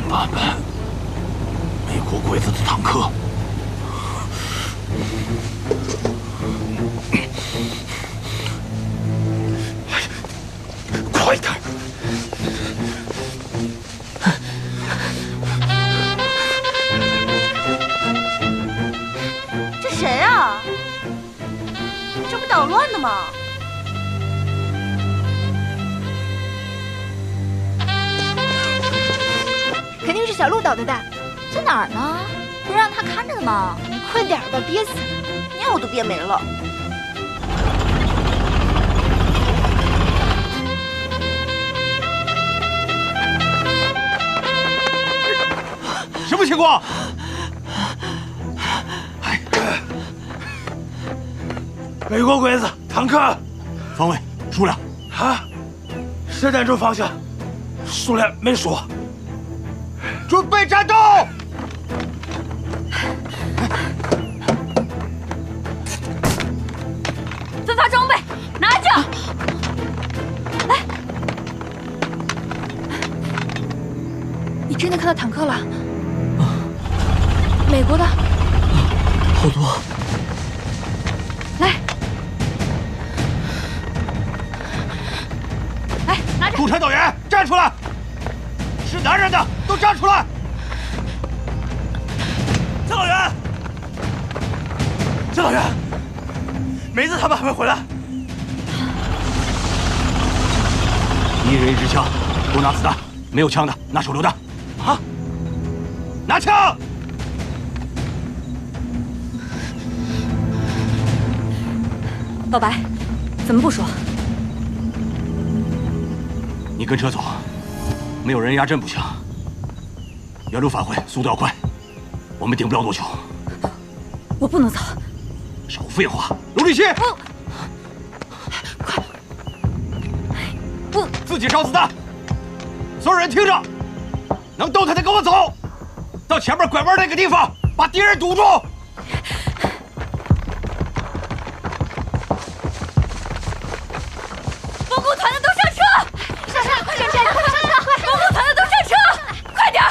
800，美国鬼子的坦克。快点！这谁啊？这不捣乱的吗？ 肯定是小鹿捣的蛋，在哪儿呢？不是让他看着的吗？你快点吧，憋死了！尿都憋没了。什么情况？美国鬼子坦克，方位数量啊，10点钟方向，数量没说。 准备战斗！分发装备，拿着！来，你真的看到坦克了？美国的，好多！来，来，拿着！督察导员站出来！是男人的都站出来！江导员，江导员，梅子他们还没回来。一人一支枪，多拿子弹，没有枪的拿手榴弹。啊！拿枪！老白，怎么不说？你跟车走。 没有人压阵不行，原路返回，速度要快，我们顶不了多久。我不能走。少废话，罗立新，快！不，自己烧子弹。所有人听着，能动弹的跟我走，到前面拐弯那个地方，把敌人堵住。防空团的都上车！上车，快点站，快上车！ 防空团的都上车，快点儿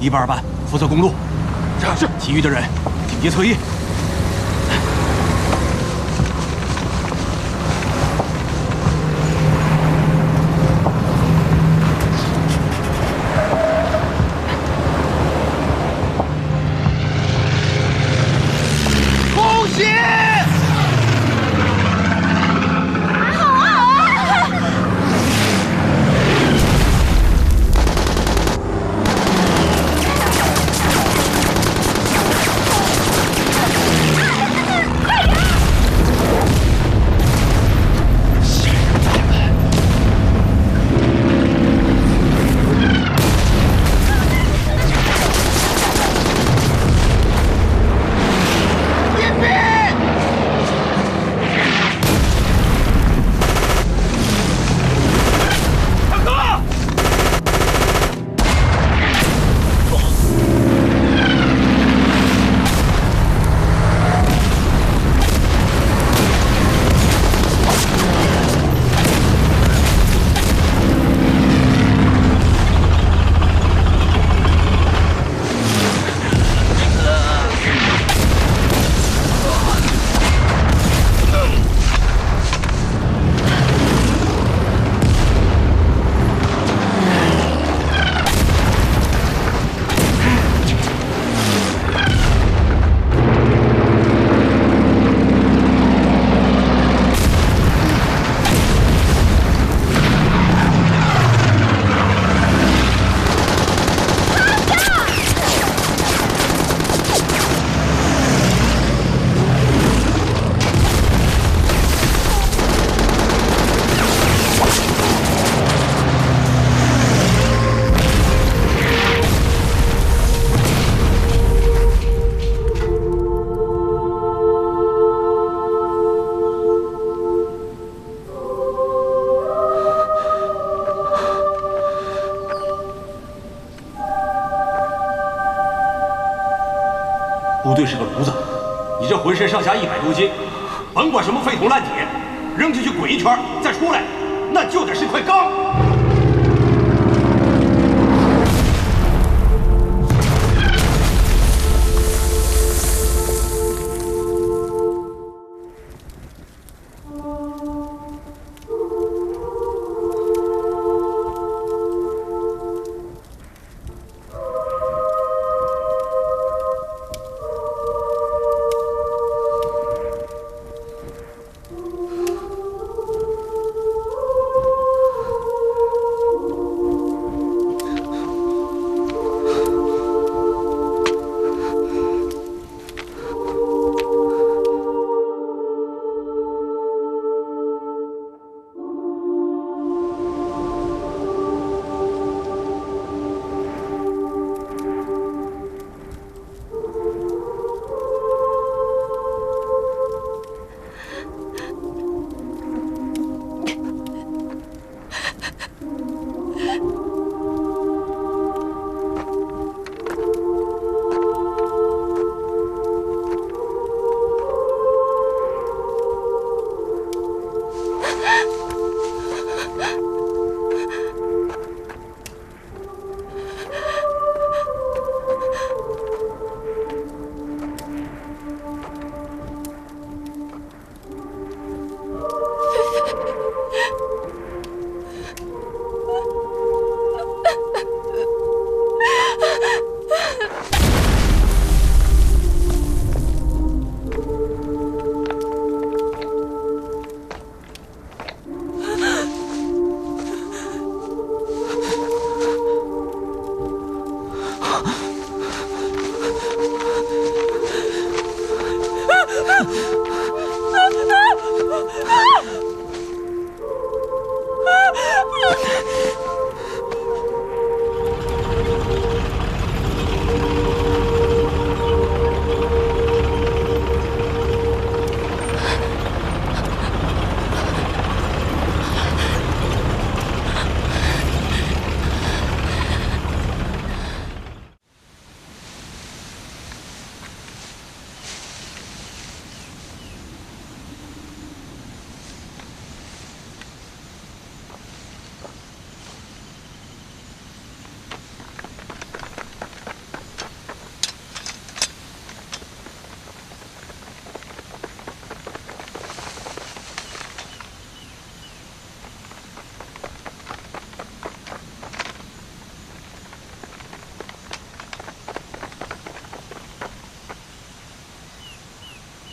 ！1班、2班负责公路，是，其余的人警戒侧翼。 快部队是个炉子，你这浑身上下100多斤，甭管什么废铜烂铁，扔进去滚一圈再出来，那就得是块钢。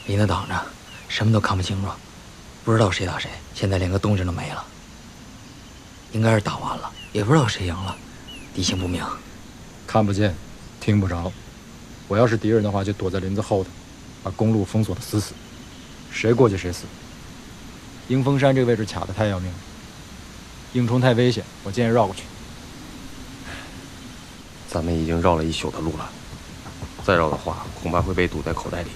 离那挡着，什么都看不清楚，不知道谁打谁，现在连个动静都没了。应该是打完了，也不知道谁赢了，地形不明，看不见，听不着。我要是敌人的话，就躲在林子后头，把公路封锁得死死，谁过去谁死。迎风山这个位置卡得太要命了，硬冲太危险，我建议绕过去。咱们已经绕了1宿的路了，再绕的话，恐怕会被堵在口袋里。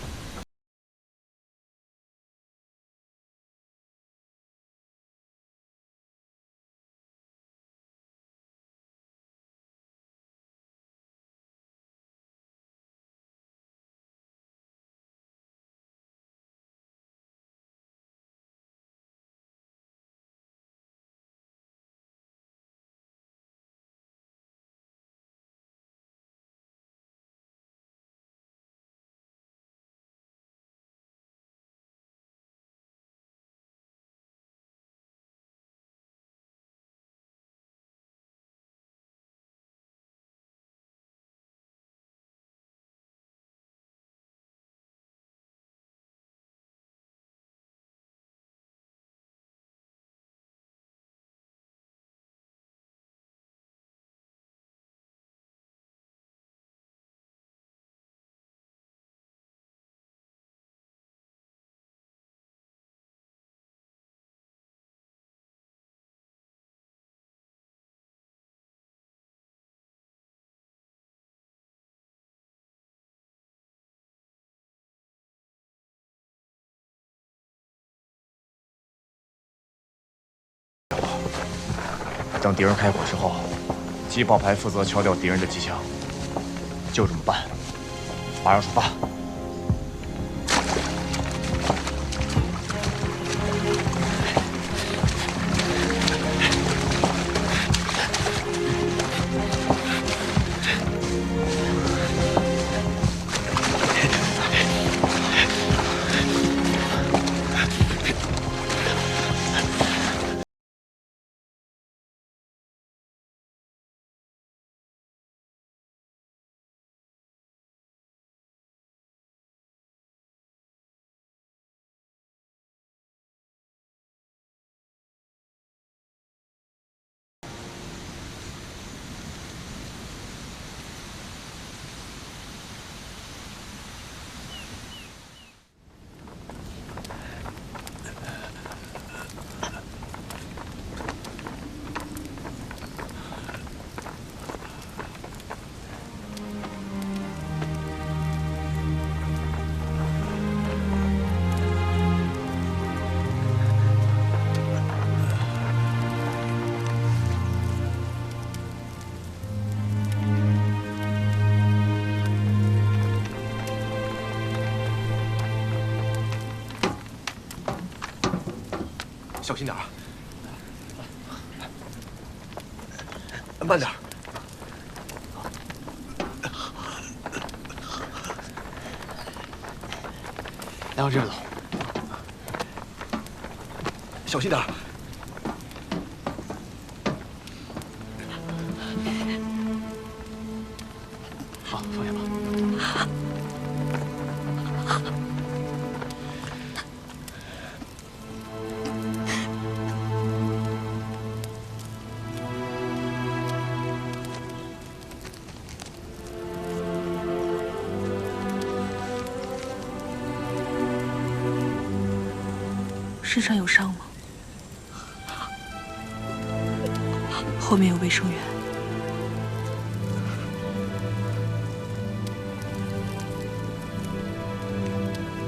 等敌人开火之后，机炮排负责敲掉敌人的机枪，就这么办。马上出发。小心点啊！慢点。来，往这边走。小心点。好，放下吧。身上有伤吗？后面有卫生员。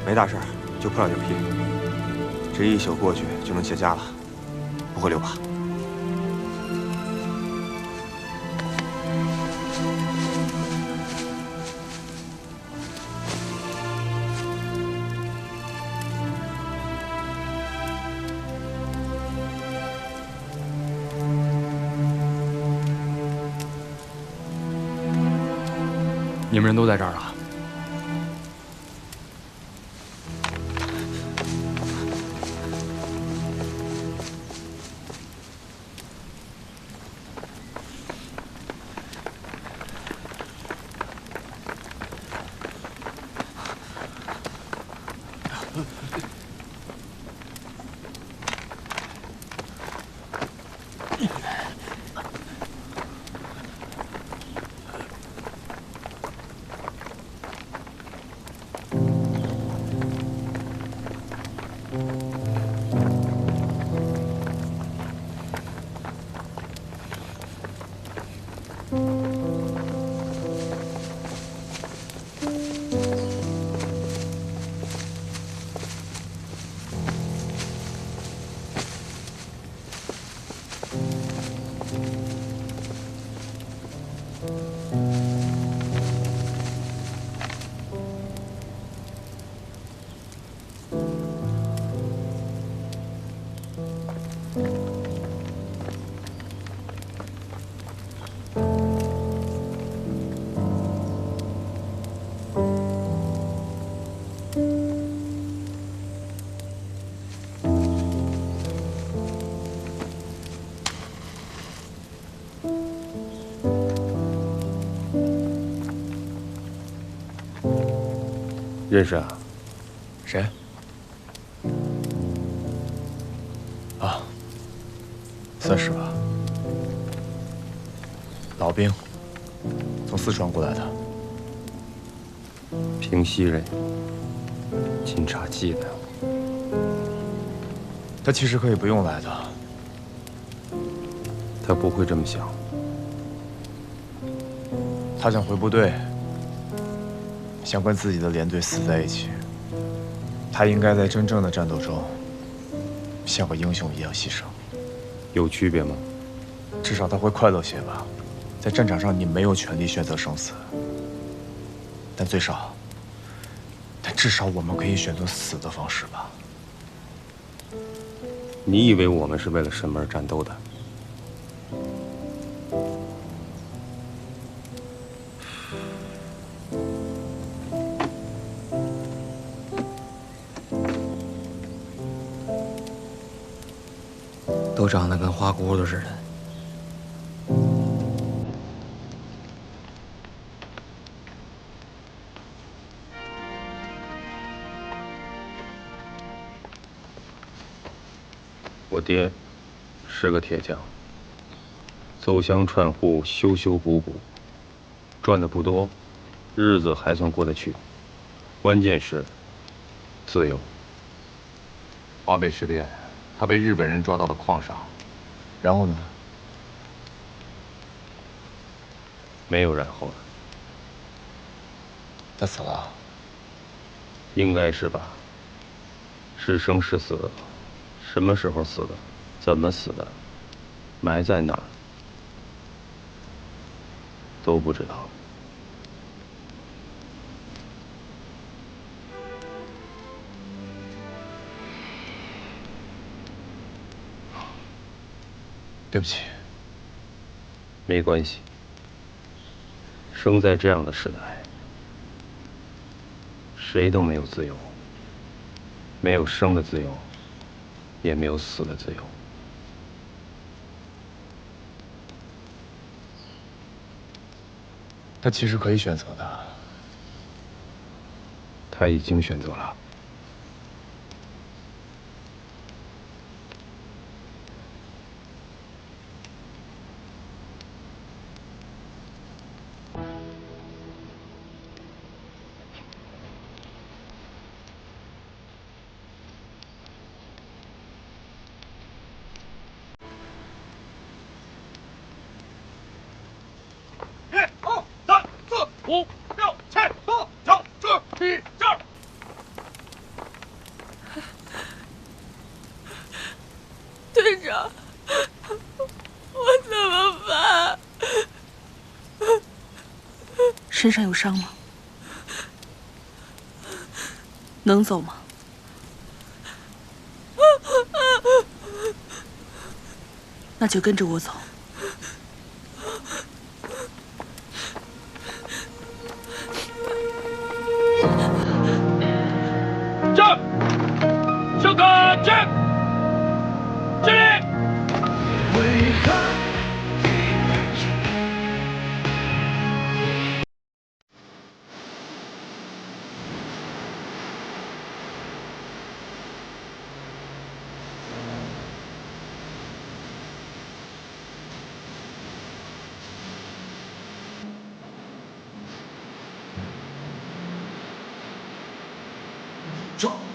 没大事，就破两牛皮。这一宿过去就能结痂了，不会留疤。你们人都在这儿啊？认识啊？谁？啊，算是吧。老兵，从四川过来的。平西人，警察系的。他其实可以不用来的。他不会这么想。他想回部队，想跟自己的连队死在一起。他应该在真正的战斗中，像个英雄一样牺牲。有区别吗？至少他会快乐些吧。在战场上，你没有权利选择生死，但至少我们可以选择死的方式吧。你以为我们是为了什么而战斗的？都长得跟花骨朵似的。我爹是个铁匠，走乡串户，修修补补，赚的不多，日子还算过得去。关键是自由。华北事变，他被日本人抓到了矿上，然后呢？没有然后了。他死了？应该是吧。是生是死，什么时候死的，怎么死的，埋在哪儿，都不知道。对不起。没关系。生在这样的时代，谁都没有自由，没有生的自由，也没有死的自由。他其实可以选择的。他已经选择了。5、6、7、8、9、10、11、12。队长，我怎么办？身上有伤吗？能走吗？那就跟着我走。站，向看齐，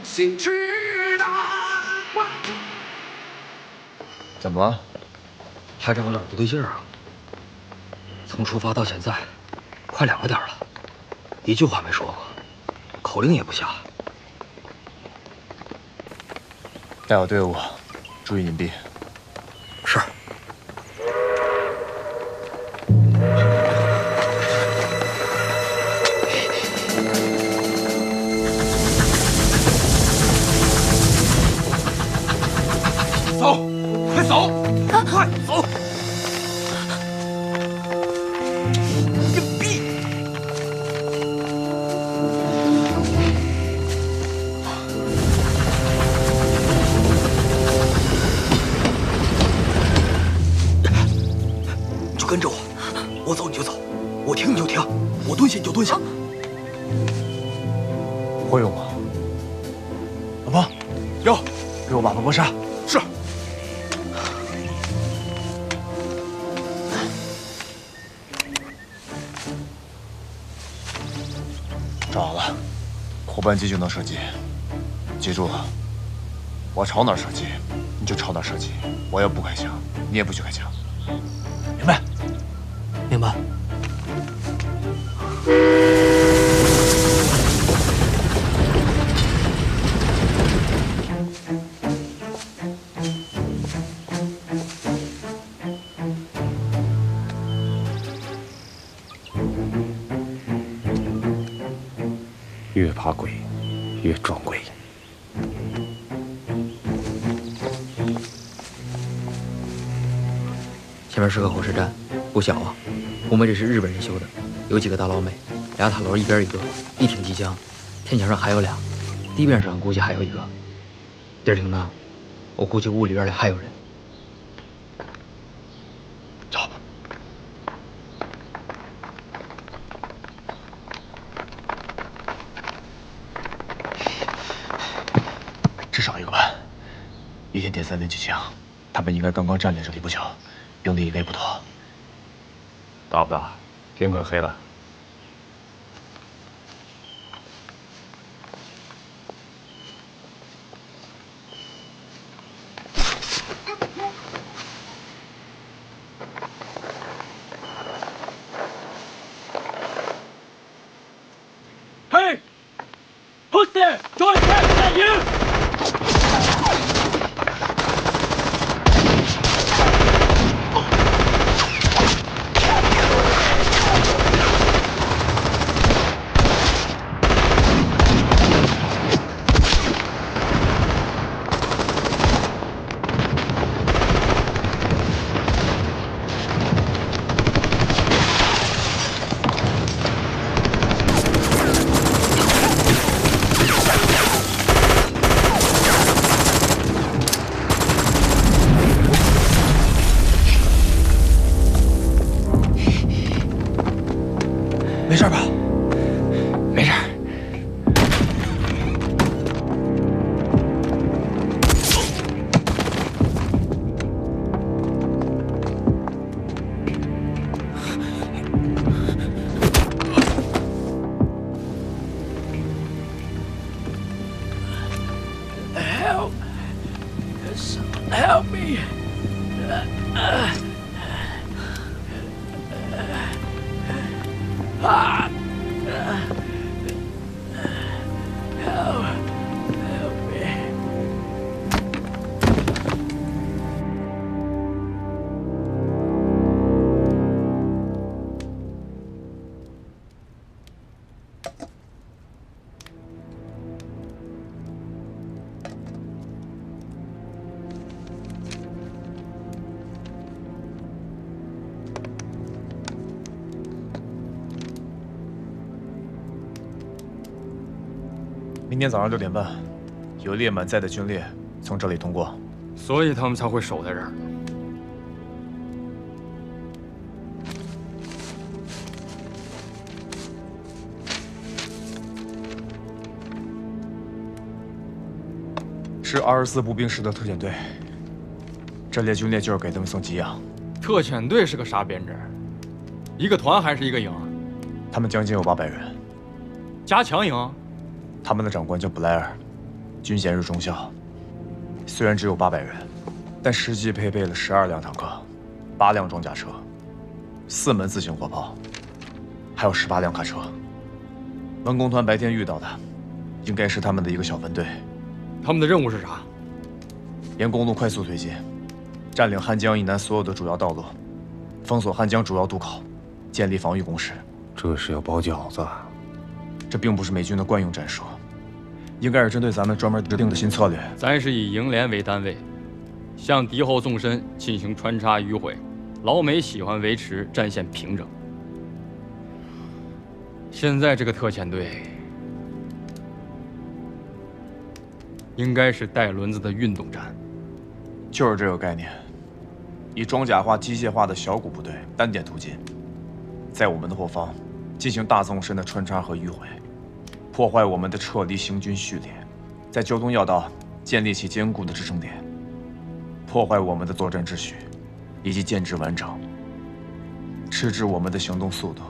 起立。怎么了？排长有点不对劲儿啊！从出发到现在，快2个点了，一句话没说过，口令也不下。带好队伍，注意隐蔽。是。走，快走，快走！隐蔽。你就跟着我，我走你就走，我停你就停，我蹲下你就蹲下。会有吗？老婆，有，给我把门关上。是。找好了，伙伴机就能射击。记住了，我朝哪儿射击，你就朝哪儿射击。我要不开枪，你也不许开枪。明白？明白。越怕鬼，越装鬼。前面是个火车站，不小啊。红梅这是日本人修的，有几个大老美，2塔楼一边一个，一挺机枪。天桥上还有俩，地面上估计还有一个。地儿挺大，我估计屋里边里还有人。走。至少1个班，一天点3连机枪，他们应该刚刚占领这里不久，兵力应该不多。大不大？天快黑了。Hey! Who's there? Join back, is that you? 明天早上6点半，有列满载的军列从这里通过，所以他们才会守在这儿。是24步兵师的特遣队，这列军列就是给他们送给养。特遣队是个啥编制？一个团还是一个营？他们将近有800人。加强营？他们的长官叫布莱尔，军衔是中校。虽然只有800人，但实际配备了12辆坦克、8辆装甲车、4门自行火炮，还有18辆卡车。文工团白天遇到的，应该是他们的一个小分队。他们的任务是啥？沿公路快速推进，占领汉江以南所有的主要道路，封锁汉江主要渡口，建立防御工事。这是要包饺子。这并不是美军的惯用战术，应该是针对咱们专门制定的新策略。咱是以营连为单位，向敌后纵深进行穿插迂回。老美喜欢维持战线平整。现在这个特遣队应该是带轮子的运动战，就是这个概念，以装甲化、机械化的小股部队单点突进，在我们的后方进行大纵深的穿插和迂回，破坏我们的撤离行军序列，在交通要道建立起坚固的支撑点，破坏我们的作战秩序以及建制完整，迟滞我们的行动速度，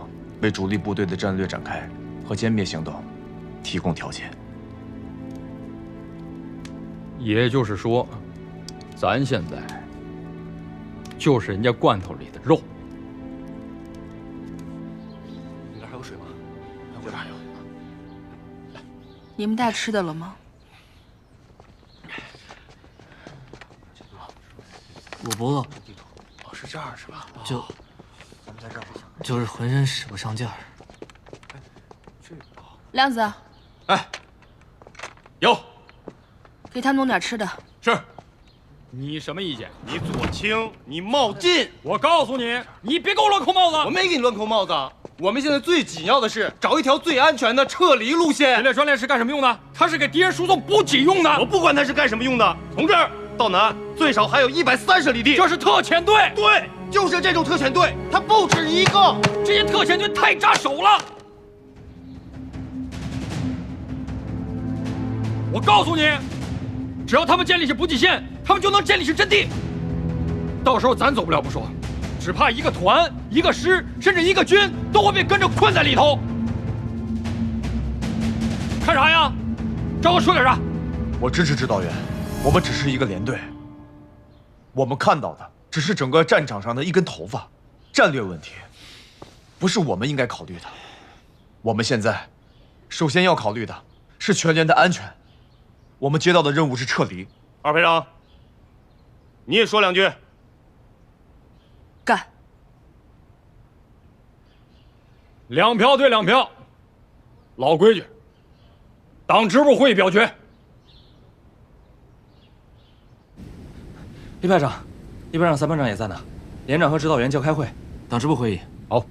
为主力部队的战略展开和歼灭行动提供条件。也就是说，咱现在就是人家罐头里的肉。你那还有水吗？这边还有。你们带吃的了吗？我不饿。哦，是这儿是吧？咱们在这儿吧，就是浑身使不上劲儿。亮子，哎，有。给他们弄点吃的。是。你什么意见？你左倾，你冒进！我告诉你，你别给我乱扣帽子！我没给你乱扣帽子。我们现在最紧要的是找一条最安全的撤离路线。这列专列是干什么用的？它是给敌人输送补给用的。我不管它是干什么用的，从这儿到南最少还有130里地。这是特遣队。对，就是这种特遣队，它不止一个。这些特遣队太扎手了。我告诉你，只要他们建立起补给线，他们就能建立起阵地。到时候咱走不了不说，只怕一个团、一个师，甚至一个军都会被跟着困在里头。看啥呀？找我说点啥？我支持指导员，我们只是一个连队。我们看到的只是整个战场上的一根头发，战略问题不是我们应该考虑的。我们现在首先要考虑的是全连的安全。我们接到的任务是撤离。二排长，你也说两句。干。2票对2票，老规矩，党支部会议表决。李排长，李排长、三班长也在呢，连长和指导员叫开会，党支部会议。好。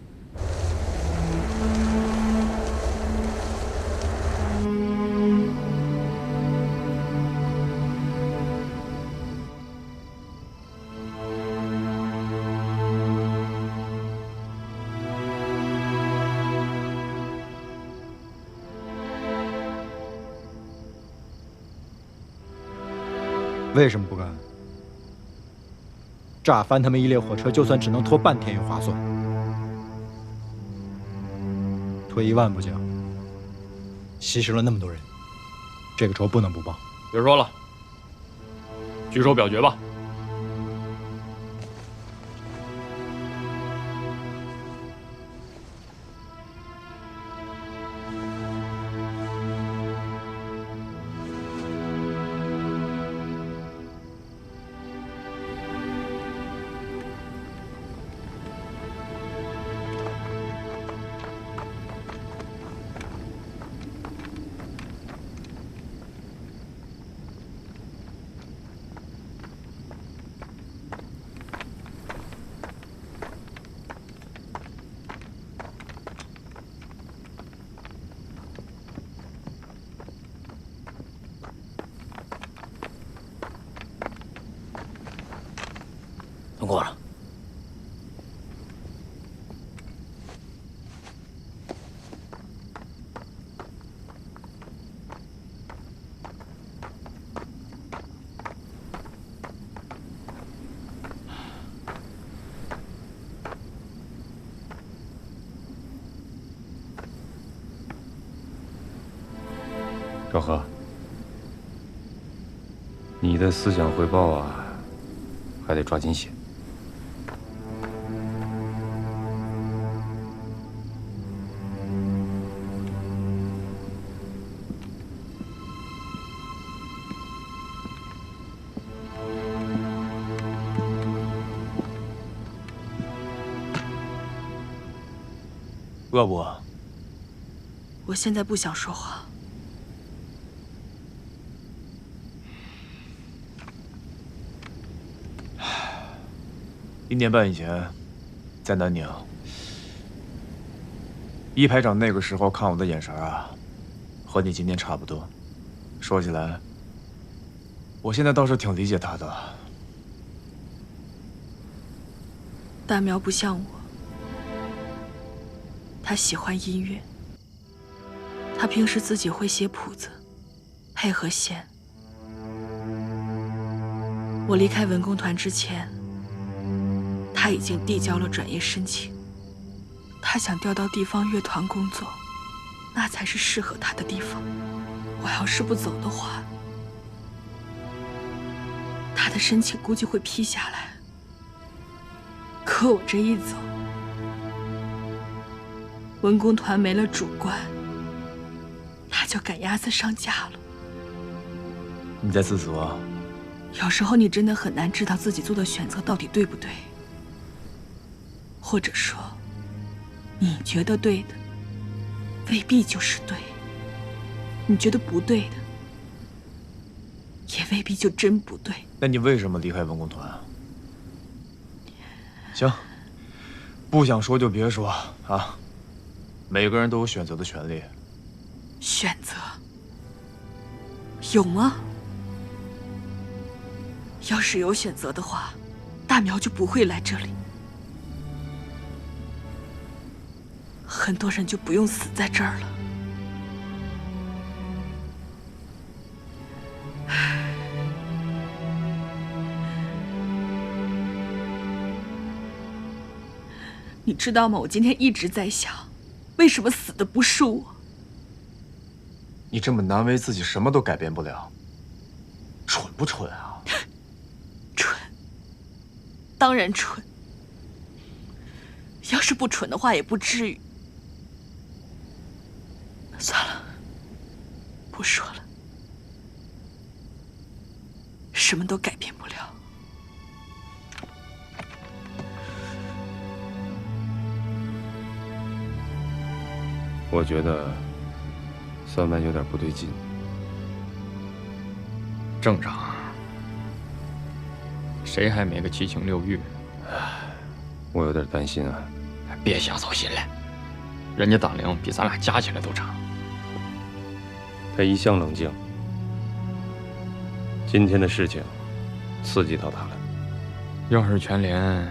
为什么不干？炸翻他们一列火车，就算只能拖半天也划算。退1万步讲，牺牲了那么多人，这个仇不能不报。别说了，举手表决吧。少河，你的思想汇报啊，还得抓紧写。饿不？我现在不想说话。1年半以前，在南宁，一排长那个时候看我的眼神啊，和你今天差不多。说起来，我现在倒是挺理解他的。大苗不像我，他喜欢音乐，他平时自己会写谱子，配合弦。我离开文工团之前，他已经递交了转业申请。他想调到地方乐团工作，那才是适合他的地方。我要是不走的话，他的申请估计会批下来。可我这一走，文工团没了主官，他就赶鸭子上架了。你在自责？有时候你真的很难知道自己做的选择到底对不对，或者说，你觉得对的，未必就是对；你觉得不对的，也未必就真不对。那你为什么离开文工团？行，不想说就别说啊。每个人都有选择的权利。选择有吗？要是有选择的话，大苗就不会来这里，很多人就不用死在这儿了。你知道吗？我今天一直在想，为什么死的不是我？你这么难为自己，什么都改变不了，蠢不蠢啊？蠢，当然蠢。要是不蠢的话，也不至于。算了，不说了，什么都改变不了。我觉得三万有点不对劲。正常，谁还没个七情六欲？我有点担心啊。别瞎操心了，人家党龄比咱俩加起来都长。他一向冷静，今天的事情刺激到他了。要是全连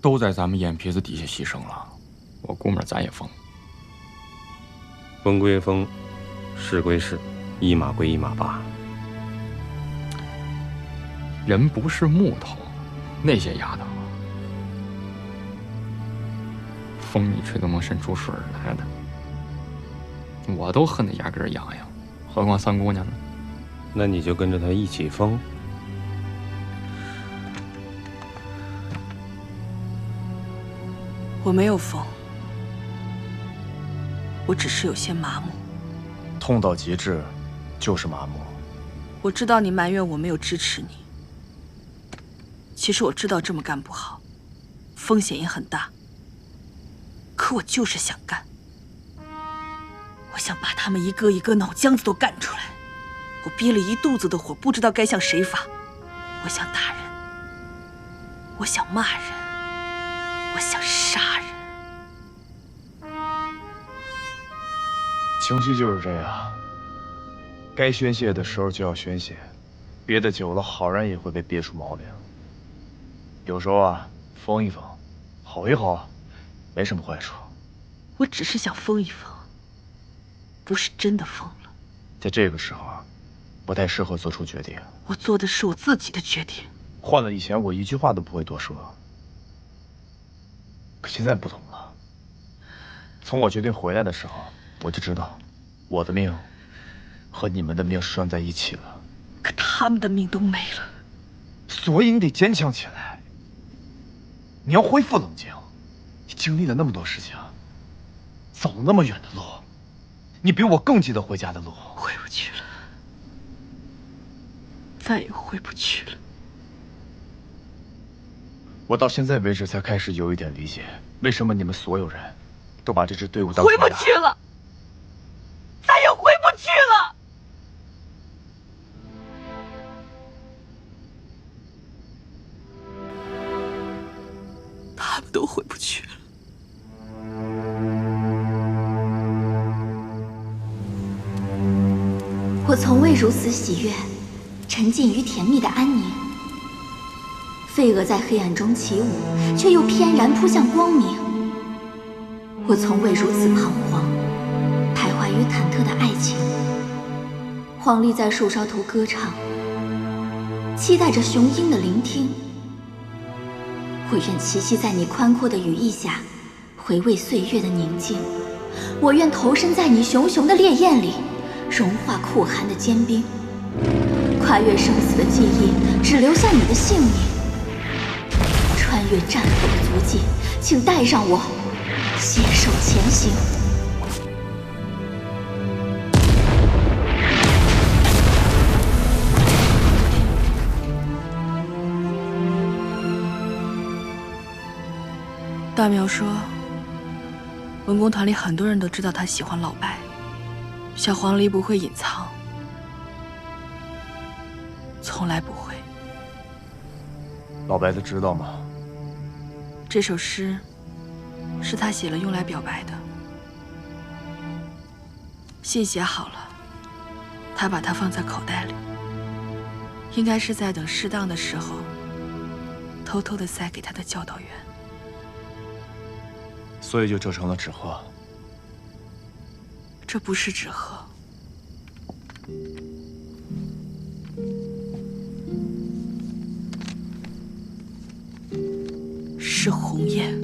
都在咱们眼皮子底下牺牲了，我估摸咱也疯。风归风，事归事，一码归一码罢。人不是木头，那些丫头，风一吹都能渗出水来的。我都恨得牙根痒痒，何况三姑娘呢？那你就跟着她一起疯。我没有疯，我只是有些麻木。痛到极致，就是麻木。我知道你埋怨我没有支持你，其实我知道这么干不好，风险也很大。可我就是想干，我想把他们一个一个脑浆子都干出来。我憋了一肚子的火，不知道该向谁发。我想打人，我想骂人，我想杀人。情绪就是这样，该宣泄的时候就要宣泄，憋得久了，好人也会被憋出毛病。有时候啊，疯一疯，吼一吼，没什么坏处。我只是想疯一疯，不是真的疯了。在这个时候啊，不太适合做出决定。我做的是我自己的决定。换了以前，我一句话都不会多说。可现在不同了，从我决定回来的时候，我就知道，我的命和你们的命拴在一起了，可他们的命都没了。所以你得坚强起来。你要恢复冷静。你经历了那么多事情，走了那么远的路，你比我更记得回家的路。回不去了，再也回不去了。我到现在为止才开始有一点理解，为什么你们所有人都把这支队伍当回不去了，再也回不去了。他们都回不去了。我从未如此喜悦，沉浸于甜蜜的安宁。飞蛾在黑暗中起舞，却又翩然扑向光明。我从未如此彷徨，徘徊于忐忑的爱情。黄鹂在树梢头歌唱，期待着雄鹰的聆听。我愿栖息在你宽阔的羽翼下，回味岁月的宁静。我愿投身在你熊熊的烈焰里，融化酷寒的坚冰。跨越生死的记忆，只留下你的姓名。穿越战火的足迹，请带上我，携手前行。大苗说，文工团里很多人都知道他喜欢老白，小黄鹂不会隐藏，从来不会。老白他知道吗？这首诗是他写了用来表白的，信写好了，他把它放在口袋里，应该是在等适当的时候，偷偷地塞给他的教导员。所以就折成了纸鹤。这不是纸鹤，是鸿雁。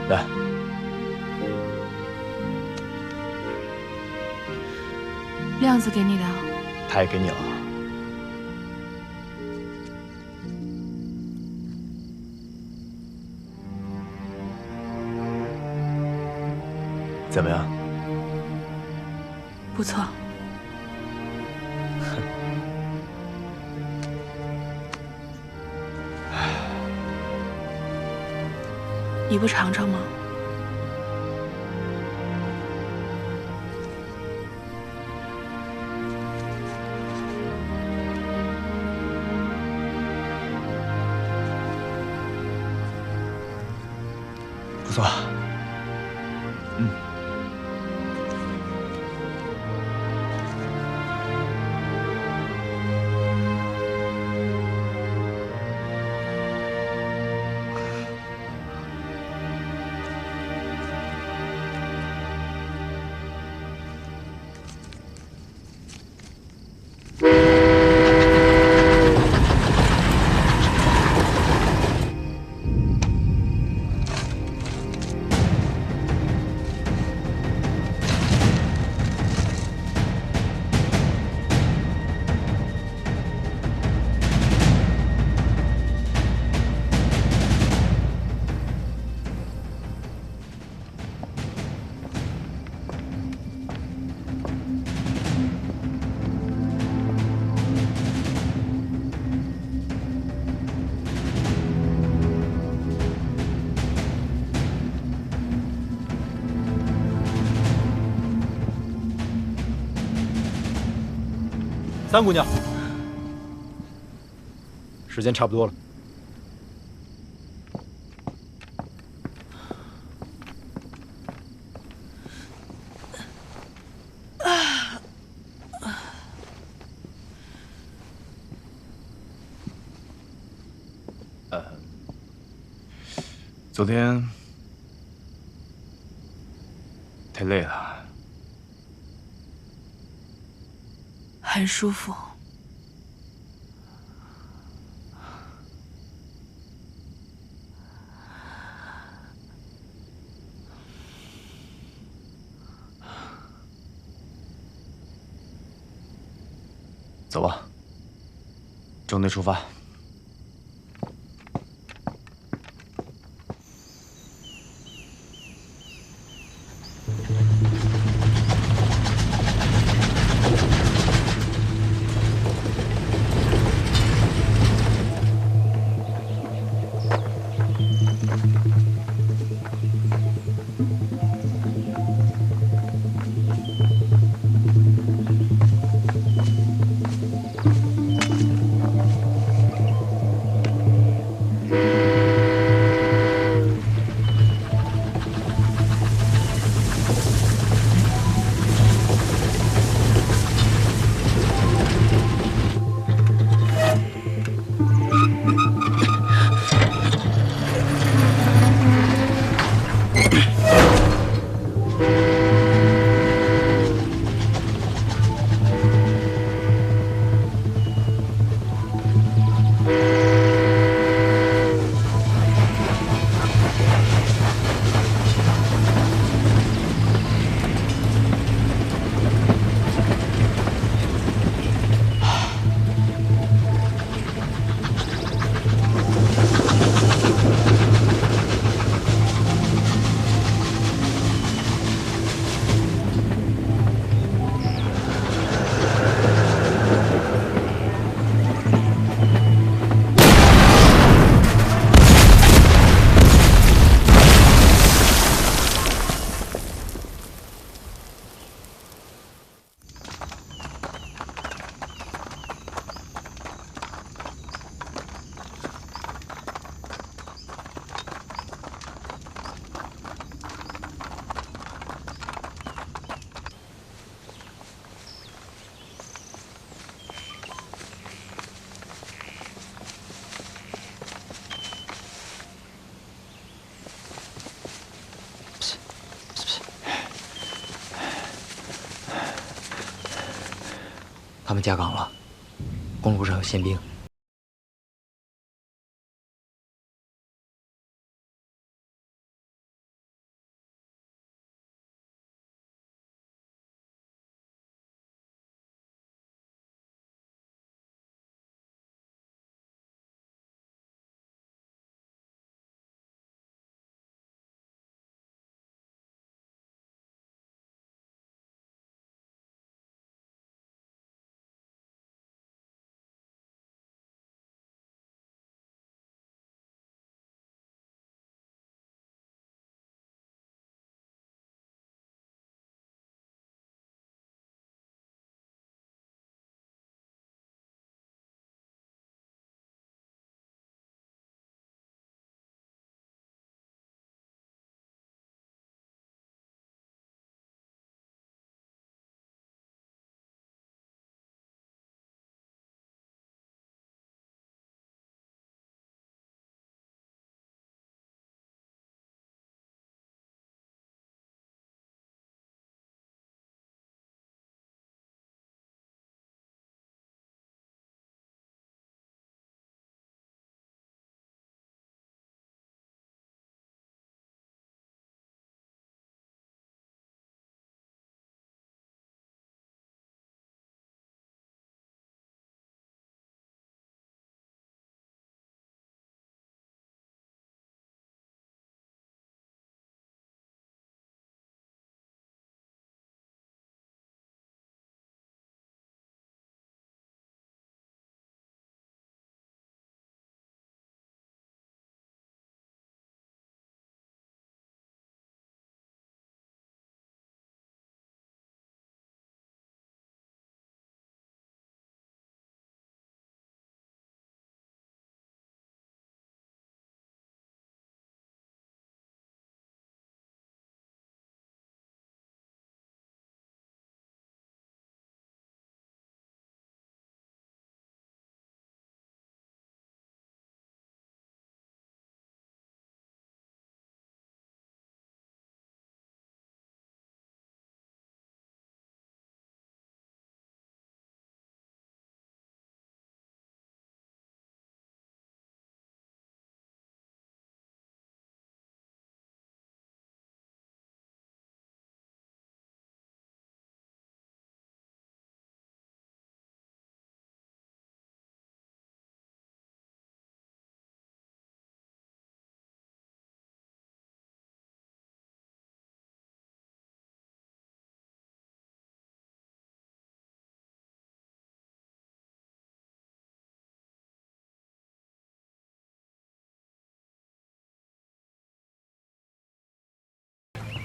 来，亮子给你的，他也给你了。怎么样？不错。你不尝尝吗？不错。嗯。三姑娘，时间差不多了。昨天太累了，很舒服。走吧，中队出发。他们加岗了，公路上有宪兵。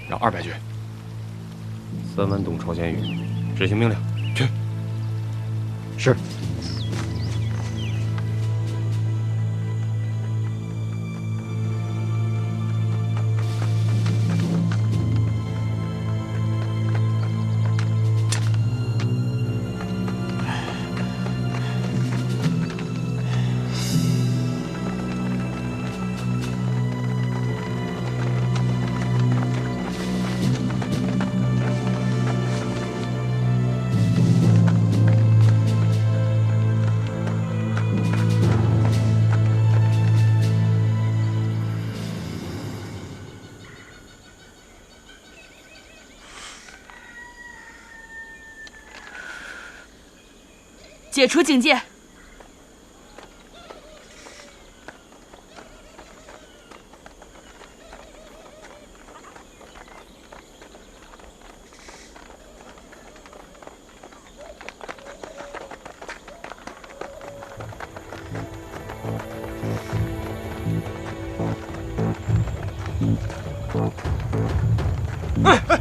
让200军。3万东朝鲜语，执行命令。去。是。解除警戒。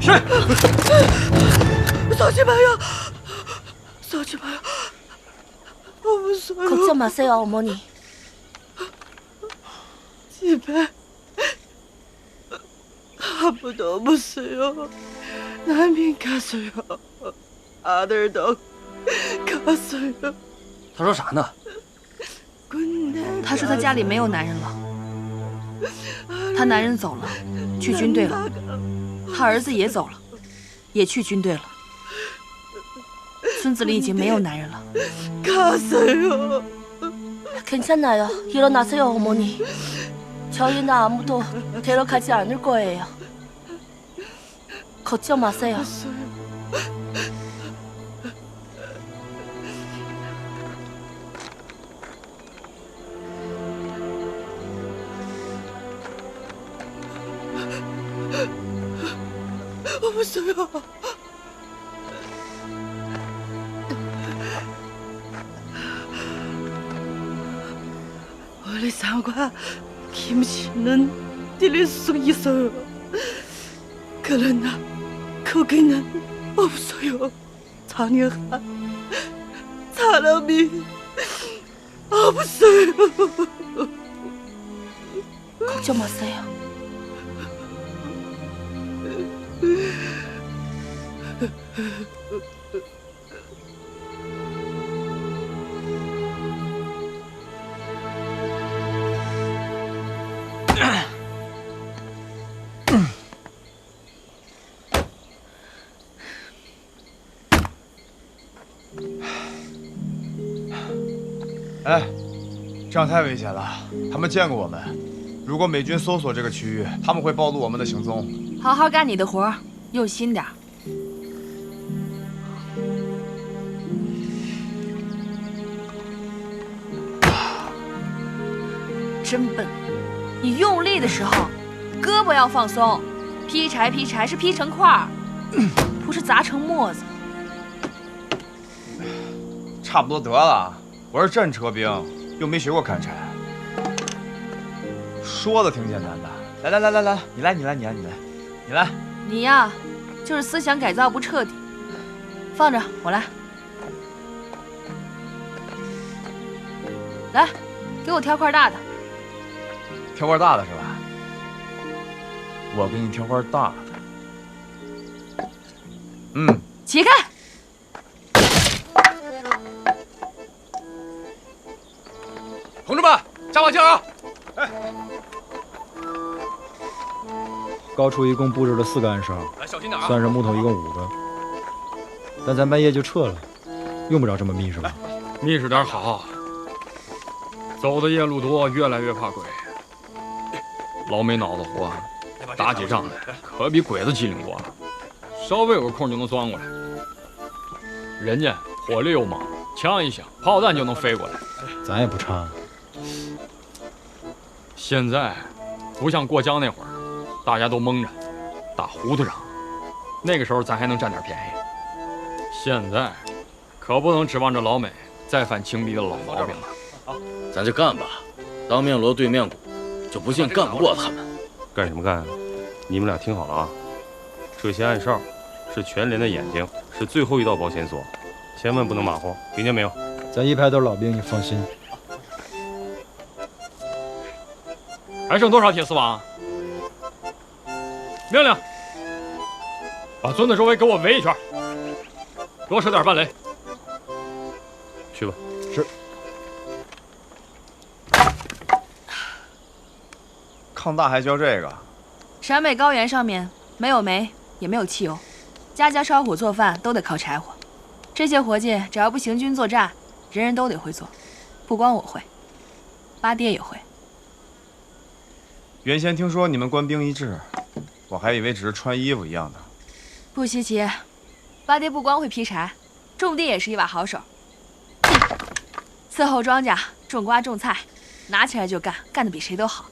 是。사지 마요. 사지 마요. 없어요. 걱정 마세요, 어머니. 집에 아무도 없어요. 남인 갔어요. 아들도 갔어요. 他说啥呢？他说他家里没有男人了，他男人走了，去军队了。他儿子也走了，也去军队了。村子里已经没有男人了。 갔어요. 괜찮아요. 일어나세요, 어머니. 저희는 아무도 데려가지 않을 거예요. 걱정 마세요. 없어요. 우리 상과 김씨는 들릴 수 있어요. 그러나 거기는 없어요. 장영한 사람이 없어요. 걱정 마세요.哎，这样太危险了，他们见过我们。如果美军搜索这个区域，他们会暴露我们的行踪。好好干你的活，用心点。真笨！你用力的时候，胳膊要放松。劈柴劈柴是劈成块儿，不是砸成沫子。差不多得了。 我是战车兵，又没学过砍柴，说的挺简单的。来，你来。你呀，就是思想改造不彻底。放着，我来。来，给我挑块大的。挑块大的是吧？我给你挑块大的。嗯。起开！ 同志们，加把劲啊！哎，高处一共布置了4个暗哨，算上木头一共5个。但咱半夜就撤了，用不着这么密实吧？密实点好。走的夜路多，越来越怕鬼。老美脑子活，打起仗来可比鬼子机灵多了，稍微有个空就能钻过来。人家火力又猛，枪一响，炮弹就能飞过来。咱也不差。 现在不像过江那会儿，大家都蒙着，打糊涂仗。那个时候咱还能占点便宜。现在可不能指望着老美再犯轻敌的老毛病了。咱就干吧，当面锣对面鼓，就不信干不过他们。干什么干啊？你们俩听好了啊，这些暗哨是全连的眼睛，是最后一道保险锁，千万不能马虎，听见没有？咱一排都是老兵，你放心。还剩多少铁丝网？命令，把村子周围给我围一圈，多设点半雷。去吧。是。抗大还教这个？陕北高原上面没有煤，也没有汽油，家家烧火做饭都得靠柴火。这些活计只要不行军作战，人人都得会做，不光我会，八爹也会。原先听说你们官兵一致，我还以为只是穿衣服一样的。不稀奇，八爹不光会劈柴，种地也是一把好手。伺候庄稼、种瓜、种菜，拿起来就干，干得比谁都好。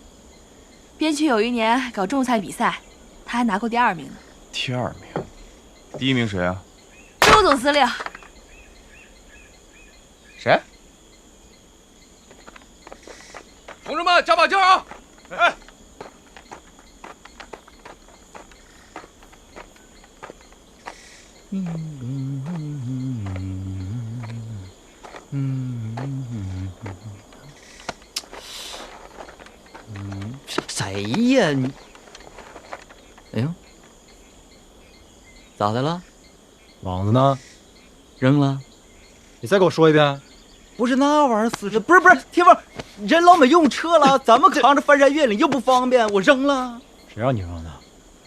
边区有一年搞种菜比赛，他还拿过第2名呢。第2名，第1名谁啊？周总司令。谁？同志们，加把劲儿啊！哎。谁呀你？哎呦，咋的了？网子呢？扔了。你再给我说一遍。不是那玩意儿死不是，铁峰，人老没用车了，咱们扛着翻山越岭又不方便，我扔了。谁让你扔的？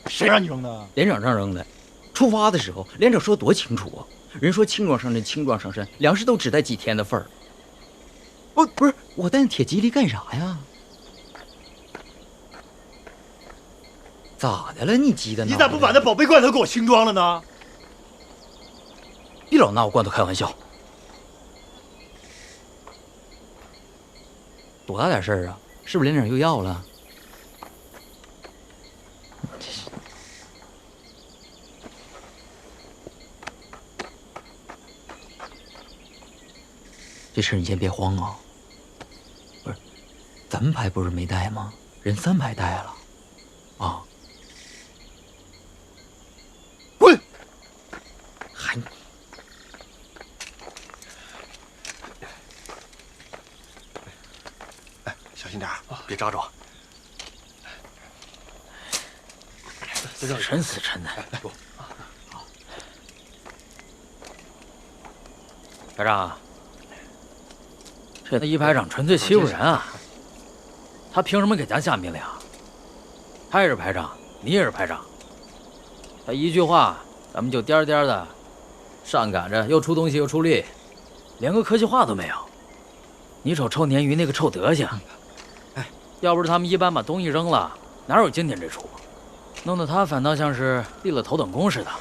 谁让你扔的？连长让扔的。出发的时候，连长说多清楚啊！人说轻装上阵，轻装上阵，粮食都只带几天的份儿。不是我带铁蒺藜干啥呀？咋的了？你急的？你咋不把那宝贝罐头给我轻装了呢？别老拿我罐头开玩笑。多大点事儿啊？是不是连长又要了？这事儿你先别慌啊。不是，咱们排不是没带吗？人3排带了，啊。滚！还。哎，小心点啊，别扎着。死沉死沉的。排长。这一排长纯粹欺负人啊！他凭什么给咱下命令？他也是排长，你也是排长。他一句话，咱们就颠颠的上赶着，又出东西又出力，连个客气话都没有。你瞅臭鲶鱼那个臭德行，要不是他们一般把东西扔了，哪有今天这出？弄得他反倒像是立了头等功似的。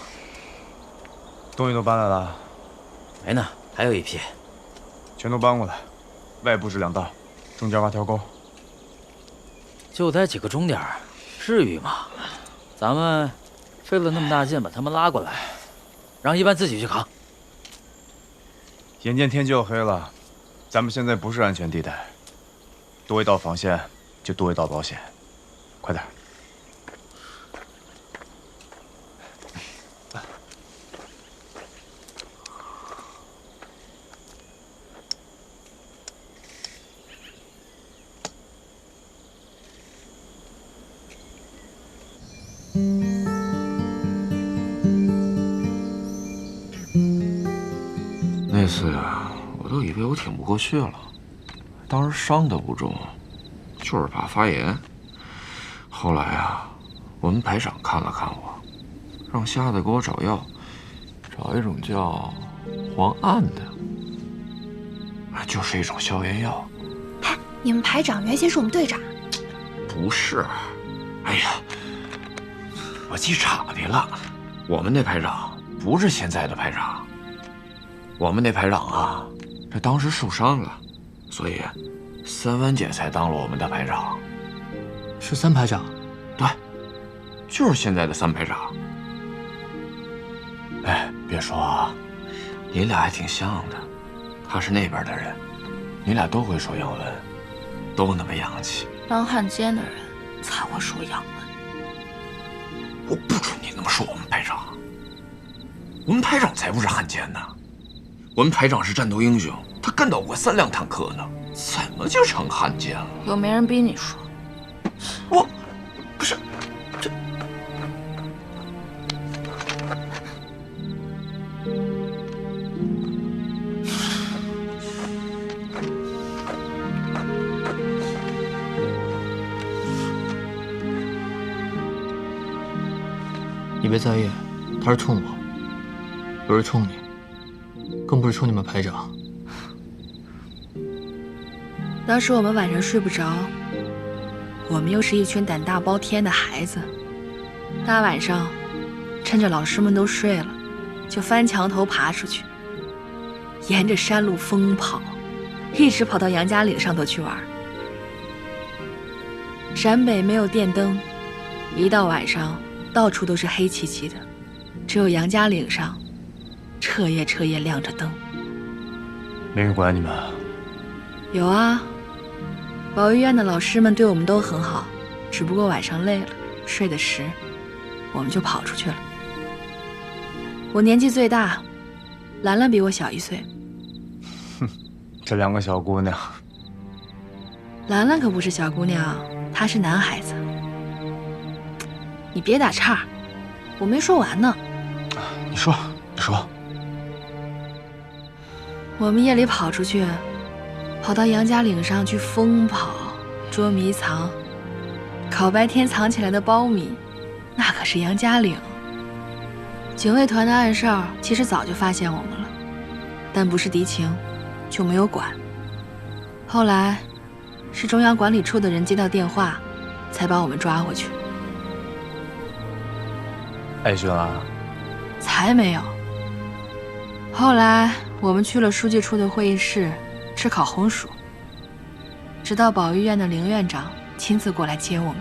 东西都搬来了？没呢，还有一批。全都搬过来。外布置2道，中间挖条沟。就带几个钟点，至于吗？咱们费了那么大劲把他们拉过来，让一班自己去扛。眼见天就要黑了，咱们现在不是安全地带，多一道防线就多一道保险，快点。那次啊，我都以为我挺不过去了，当时伤得不重，就是怕发炎。后来啊，我们排长看了看我，让瞎子给我找药，找一种叫黄胺的，就是一种消炎药。哎，你们排长原先是我们队长？不是，哎呀，我记岔劈了。我们那排长不是现在的排长。我们那排长啊，这当时受伤了，所以3湾姐才当了我们的排长。是3排长？对，就是现在的3排长。哎，别说啊，你俩还挺像的。他是那边的人，你俩都会说洋文，都那么洋气。当汉奸的人才会说洋文。我不准你那么说我们排长。我们排长才不是汉奸呢，我们排长是战斗英雄，他干倒过3辆坦克呢，怎么就成汉奸了？又没人逼你说。我不是这。你别在意，他是冲我，不是冲你，更不是冲你们排长。当时我们晚上睡不着，我们又是一群胆大包天的孩子，大晚上趁着老师们都睡了，就翻墙头爬出去，沿着山路疯跑，一直跑到杨家岭上头去玩。陕北没有电灯，一到晚上到处都是黑漆漆的，只有杨家岭上彻夜亮着灯。没人管你们？有啊，保育院的老师们对我们都很好，只不过晚上累了，睡得迟，我们就跑出去了。我年纪最大，兰兰比我小1岁。哼，这2个小姑娘。兰兰可不是小姑娘，她是男孩子。你别打岔，我没说完呢。你说。我们夜里跑出去，跑到杨家岭上去疯跑、捉迷藏，烤白天藏起来的苞米，那可是杨家岭。警卫团的暗哨其实早就发现我们了，但不是敌情，就没有管。后来是中央管理处的人接到电话，才把我们抓回去。挨训了？才没有。后来我们去了书记处的会议室吃烤红薯，直到保育院的凌院长亲自过来接我们。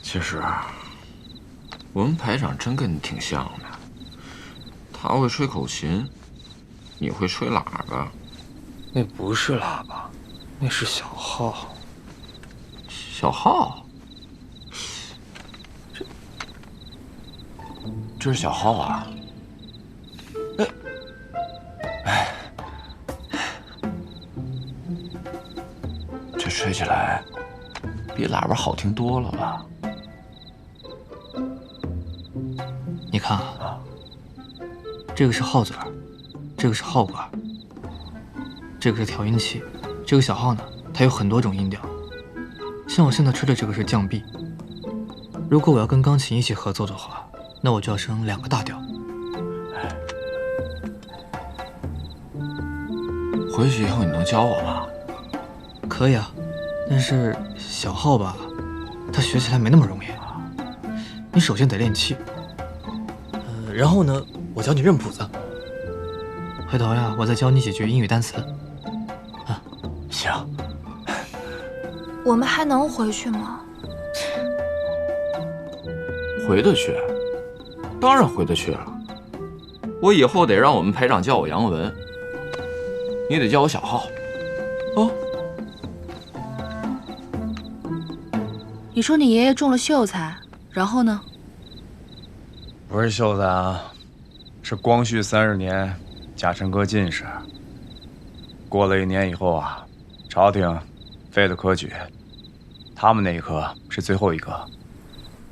其实我们排长真跟你挺像的，他会吹口琴，你会吹喇叭。那不是喇叭，那是小号。小号？这是小号啊！这吹起来比喇叭好听多了吧？你看啊，这个是号嘴儿，这个是号管，这个是调音器，这个小号呢，它有很多种音调。像我现在吹的这个是降 B， 如果我要跟钢琴一起合奏的话，那我就要升2个大调。回去以后你能教我吗？可以啊，但是小号吧，它学起来没那么容易。你首先得练气，然后呢，我教你认谱子。回头呀，我再教你几句英语单词。啊，行。我们还能回去吗？回得去。当然回得去了，我以后得让我们排长叫我杨文，你得叫我小浩，哦。你说你爷爷中了秀才，然后呢？不是秀才啊，是光绪30年，甲辰科进士。过了1年以后啊，朝廷废了科举，他们那一科是最后一科，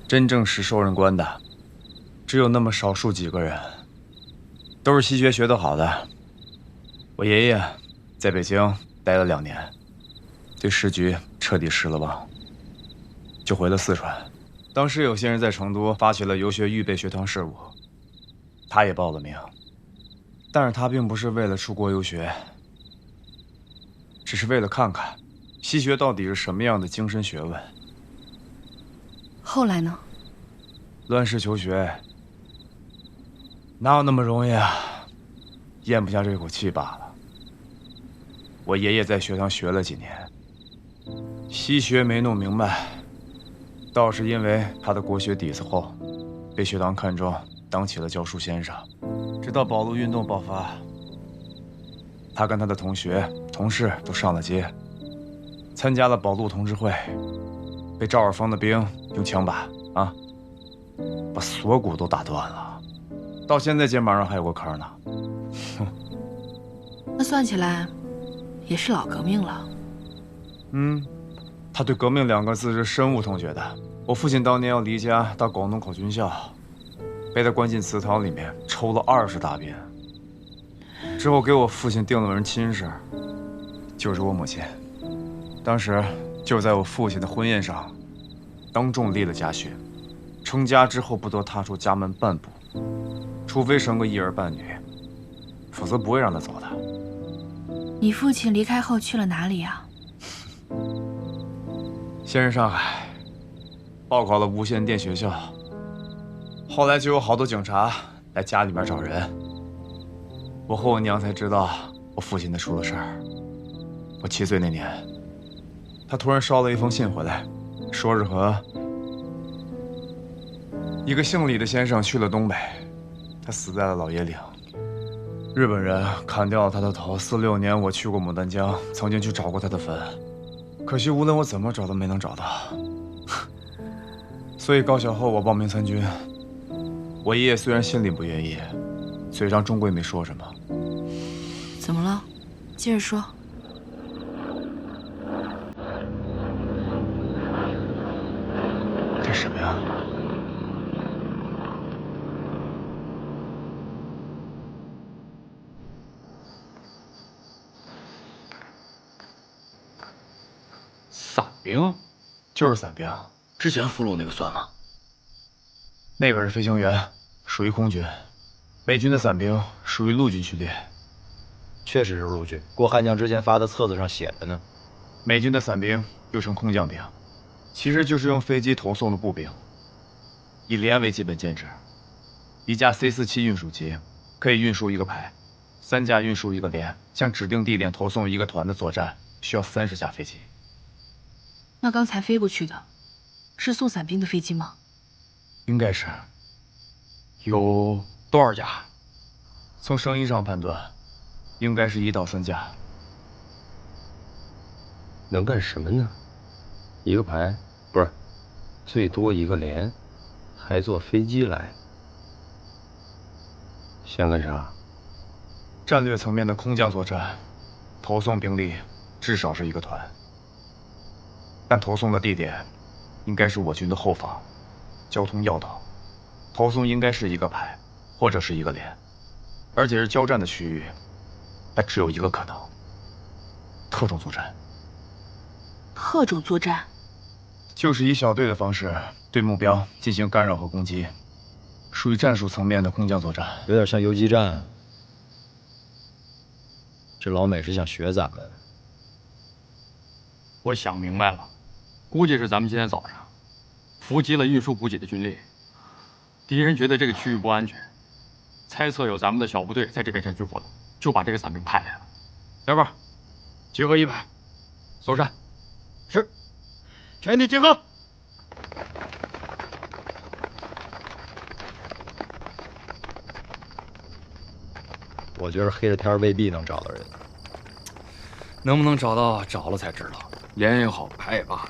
真正实授任官的。只有那么少数几个人，都是西学学得好的。我爷爷在北京待了2年，对时局彻底失了望，就回了四川。当时有些人在成都发起了游学预备学堂事务，他也报了名，但是他并不是为了出国游学，只是为了看看西学到底是什么样的精深学问。后来呢？乱世求学哪有那么容易啊？咽不下这口气罢了。我爷爷在学堂学了几年，西学没弄明白，倒是因为他的国学底子厚，被学堂看中，当起了教书先生。直到保路运动爆发，他跟他的同学、同事都上了街，参加了保路同志会，被赵尔丰的兵用枪把啊，把锁骨都打断了，到现在肩膀上还有个坑呢。哼，那算起来，也是老革命了。他对革命2个字是深恶痛绝的。我父亲当年要离家到广东考军校，被他关进祠堂里面抽了20大鞭，之后给我父亲定了门亲事，就是我母亲。当时就在我父亲的婚宴上，当众立了家训，成家之后不得踏出家门半步，除非生个一儿半女，否则不会让他走的。你父亲离开后去了哪里呀？先是上海，报考了无线电学校，后来就有好多警察来家里面找人。我和我娘才知道我父亲他出了事儿。我7岁那年，他突然捎了一封信回来，说是和一个姓李的先生去了东北，他死在了老爷岭。日本人砍掉了他的头。46年，我去过牡丹江，曾经去找过他的坟，可惜无论我怎么找都没能找到。所以高考后我报名参军。我爷爷虽然心里不愿意，嘴上终归没说什么。怎么了？接着说。这什么呀？伞兵？就是伞兵。之前俘虏那个算吗？那个是飞行员，属于空军。美军的伞兵属于陆军序列。确实是陆军，郭汉江之前发的册子上写着呢。美军的伞兵又称空降兵，其实就是用飞机投送的步兵，以连为基本建制。一架 C-47运输机可以运输一个排，3架运输一个连，向指定地点投送一个团的作战需要30架飞机。那刚才飞过去的，是送伞兵的飞机吗？应该是。有多少架？从声音上判断，应该是1到3架。能干什么呢？一个排不是，最多一个连，还坐飞机来，想干啥？战略层面的空降作战，投送兵力至少是一个团，但投送的地点应该是我军的后方，交通要道。投送应该是一个排，或者是一个连，而且是交战的区域，那只有一个可能：特种作战。特种作战就是以小队的方式对目标进行干扰和攻击，属于战术层面的空降作战，有点像游击战。这老美是想学咱们。我想明白了，估计是咱们今天早上伏击了运输补给的军力，敌人觉得这个区域不安全，猜测有咱们的小部队在这边前去活动，就把这个伞兵派来了。小宝，集合1排，搜山。是，全体集合。我觉得黑着天未必能找到人。能不能找到，找了才知道。连也好，排也罢，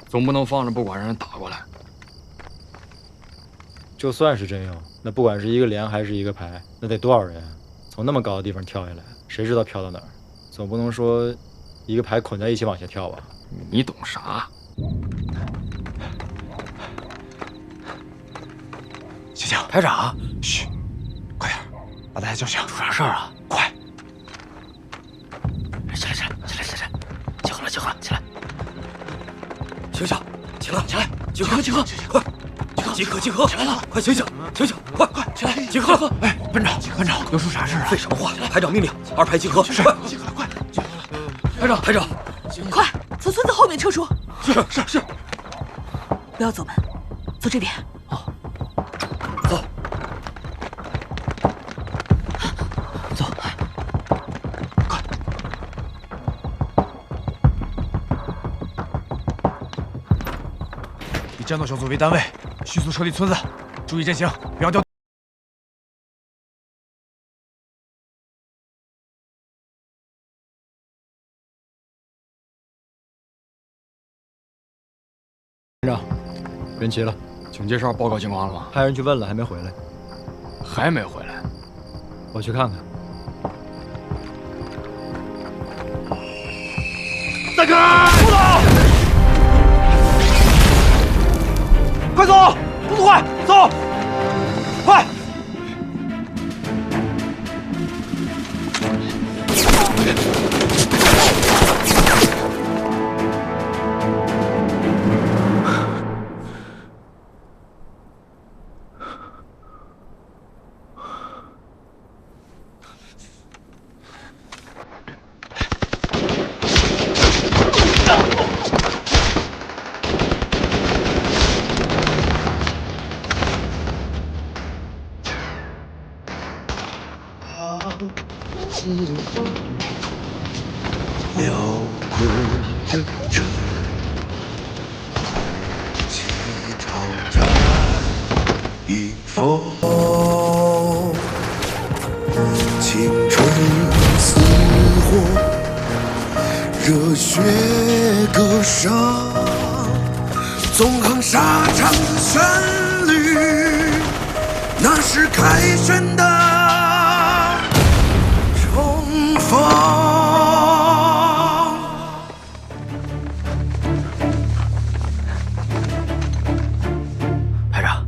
总不能放着不管让人打过来。就算是真有，那不管是一个连还是一个排，那得多少人啊？从那么高的地方跳下来，谁知道飘到哪儿？总不能说一个排捆在一起往下跳吧？你懂啥？醒醒，排长，嘘，快点，把大家叫醒。出啥事儿啊？快！起来，集合了，起来！醒，起来，集合，快！集合！起来了，快醒，快起来！集合！哎，班长，又出啥事啊？废什么话！排长命令，2排集合，快！集合了，快！排长，快从村子后面撤出！是，不要走门，走这边。走。快！以战斗小组为单位，迅速撤离村子，注意阵型，不要掉。连长，人齐了。警戒哨报告情况了吗？派人去问了，还没回来。还没回来，我去看看。大哥，不走！快走，速度快，走，快！辽阔的城，起潮在迎风，青春似火，热血歌声，纵横沙场的旋律，那是凯旋的冲锋。排长，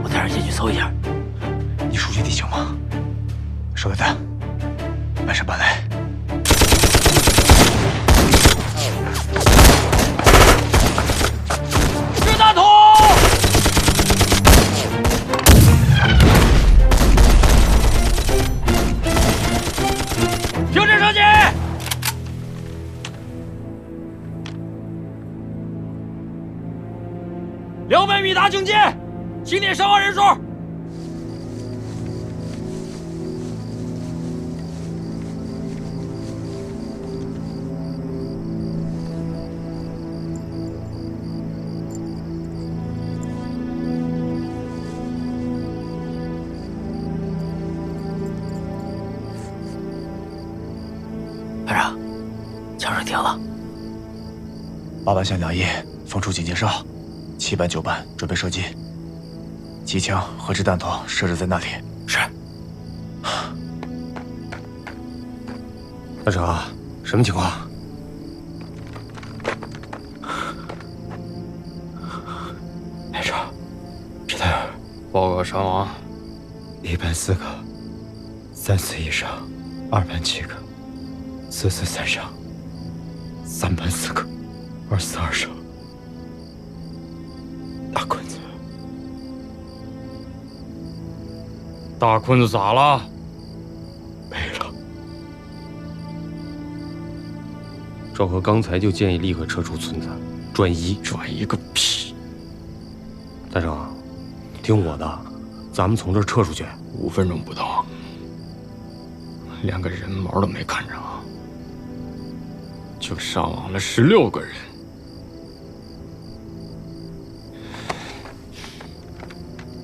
我带人先去搜一下。你熟悉地形吗？手榴弹，搬上搬来。是大桶！停止射击！200米达警戒，清点伤亡人数。排长，枪声停了。8班向2翼放出警戒哨，7班、9班准备射击。机枪和掷弹头设置在那里。是。大成，什么情况？排长，这台儿报告伤亡，1班4个，3死1伤，2班7个，4死3伤，3班4个，2死2伤。大坤子，大坤子咋了？没了。赵和刚才就建议立刻撤出村子，转移。转移个屁！大成，听我的，咱们从这儿撤出去。5分钟不到，连个人毛都没看着，就伤亡了16个人。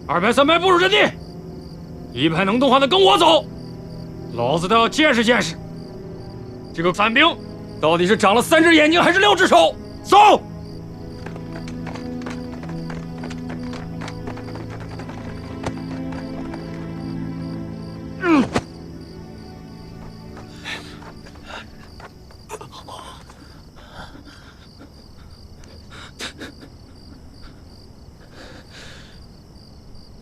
2排、3排部署阵地，1排能动换的跟我走，老子倒要见识见识，这个反兵到底是长了3只眼睛还是6只手？走！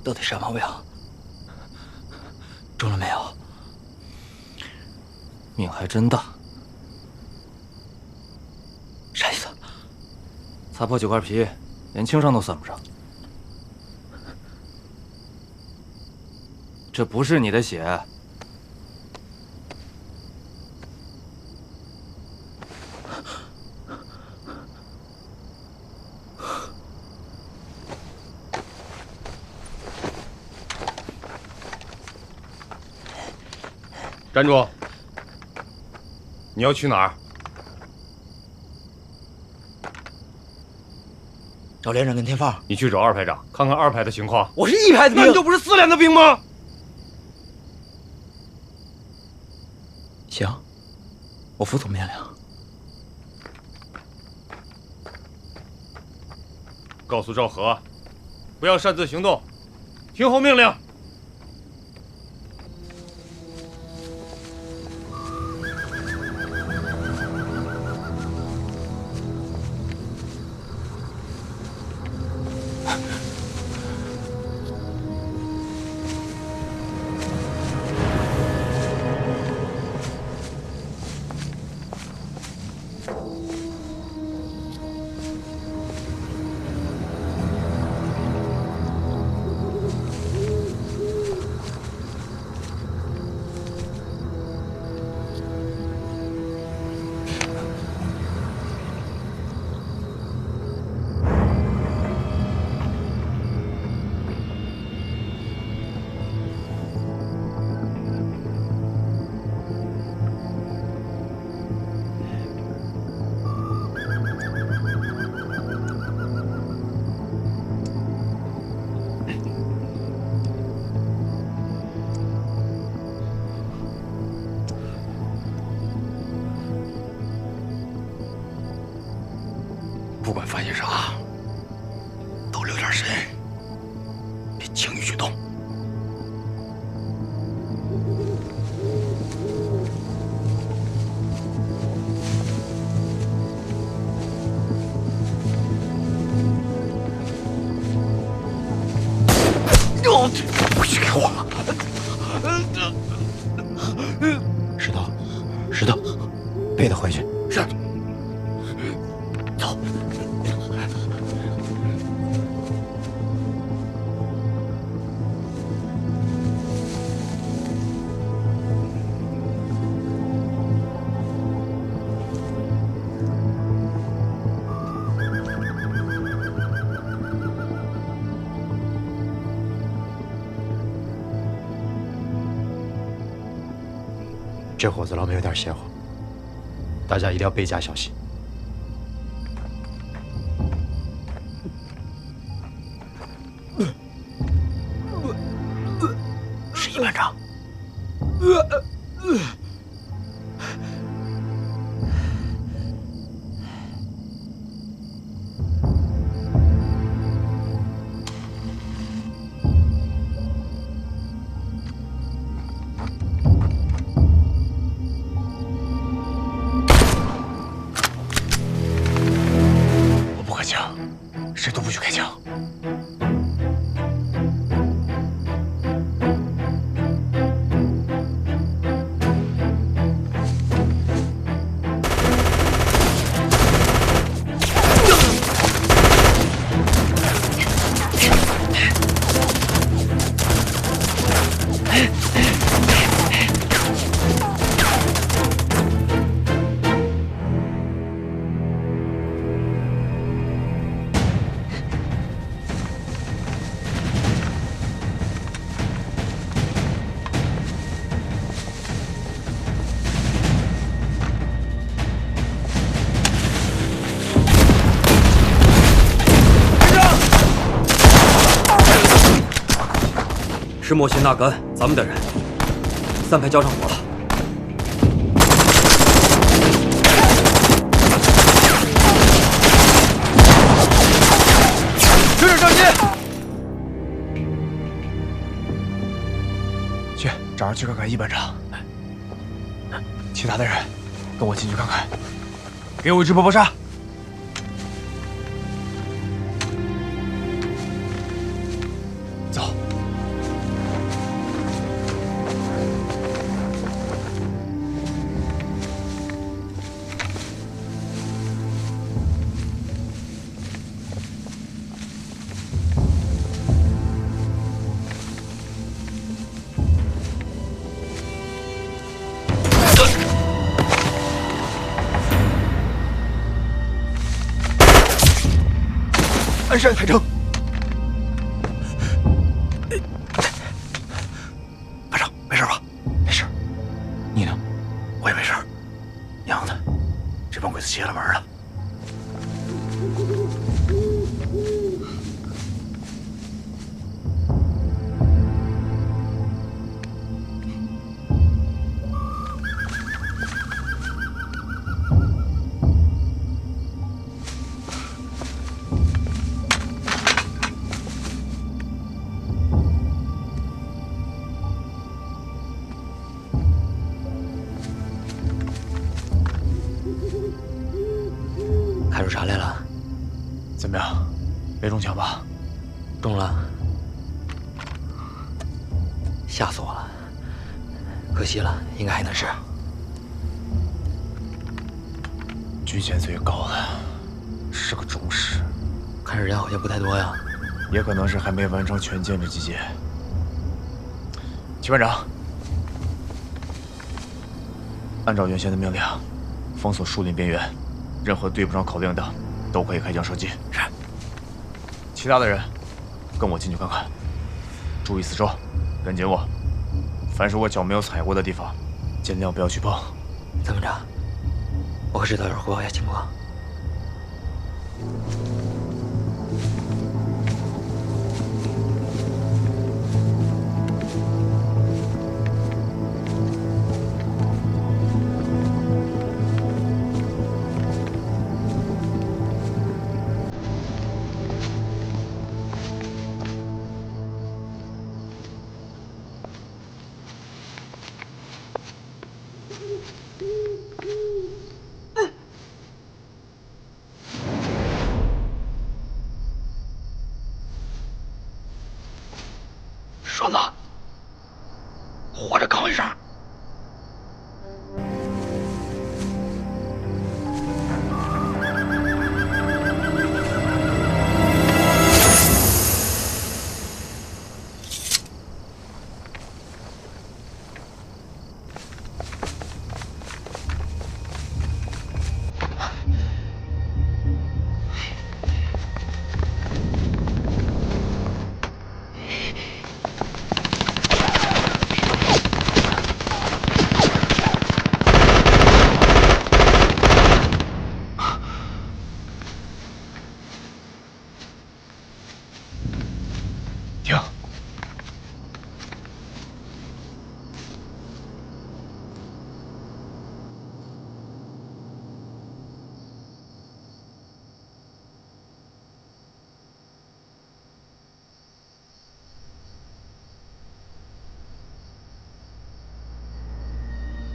到底什么病？中了没有？命还真大。啥意思？擦破9块皮，连轻伤都算不上。这不是你的血。站住！你要去哪儿？找连长跟天放。你去找2排长，看看2排的情况。我是1排的兵，那你就不是4连的兵吗？行，我服从命令。告诉赵和，不要擅自行动，听候命令。不管发现啥，都留点神，别轻易举动。不许给我！石头，石头，背他回去。是。走。这伙子老美有点邪乎，大家一定要倍加小心。是一班长。谁都不许开枪。是莫辛纳甘，咱们的人。3排交上火了。追着上街！去，找人去看看一班长。其他的人，跟我进去看看。给我一支波波沙。 鞍山海城，班长，没事吧？没事。你呢？我也没事。娘的，这帮鬼子邪了门了。查来了。怎么样？没中枪吧？中了，吓死我了。可惜了，应该还能治。军衔最高的是个中士，看着人好像不太多呀。也可能是还没完成全建制集结。齐班长，按照原先的命令，封锁树林边缘，任何对不上口令的都可以开枪射击。是。其他的人，跟我进去看看，注意四周，跟紧我。凡是我脚没有踩过的地方，尽量不要去碰。参谋长，我和指导员汇报一下情况。顺子，活着吭一声。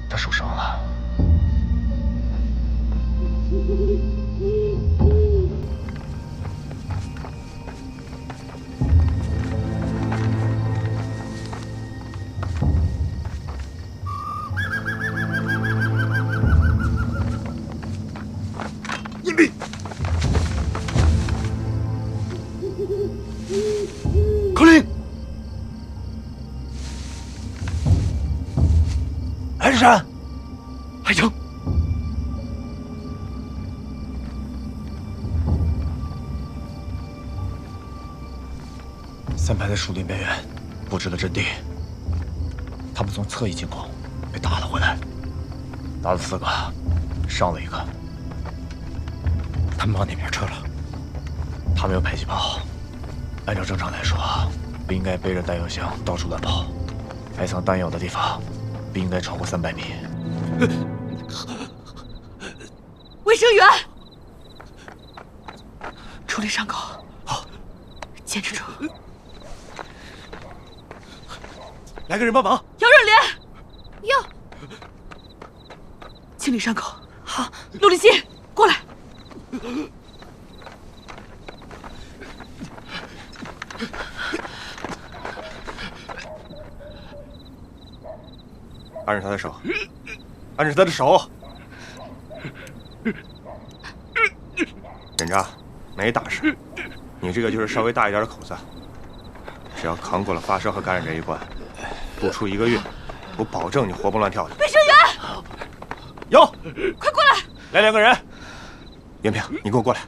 他受伤了。隐蔽！口令！鞍山！海城！三排在树林边缘布置了阵地，他们从侧翼进攻，被打了回来，打了4个，伤了1个。他们往哪边撤了？他们有迫击炮，按照正常来说，不应该背着弹药箱到处乱跑，埋藏弹药的地方不应该超过300米。卫生员，处理伤口。好，坚持住。来个人帮忙。姚热莲，哟，清理伤口。好，陆立新，过来。按着他的手，按着他的手。人渣，没大事，你这个就是稍微大一点的口子，只要扛过了发烧和感染这一关，不出1个月，我保证你活蹦乱跳的。卫生员，有，快过来！来2个人。袁平，你给我过来。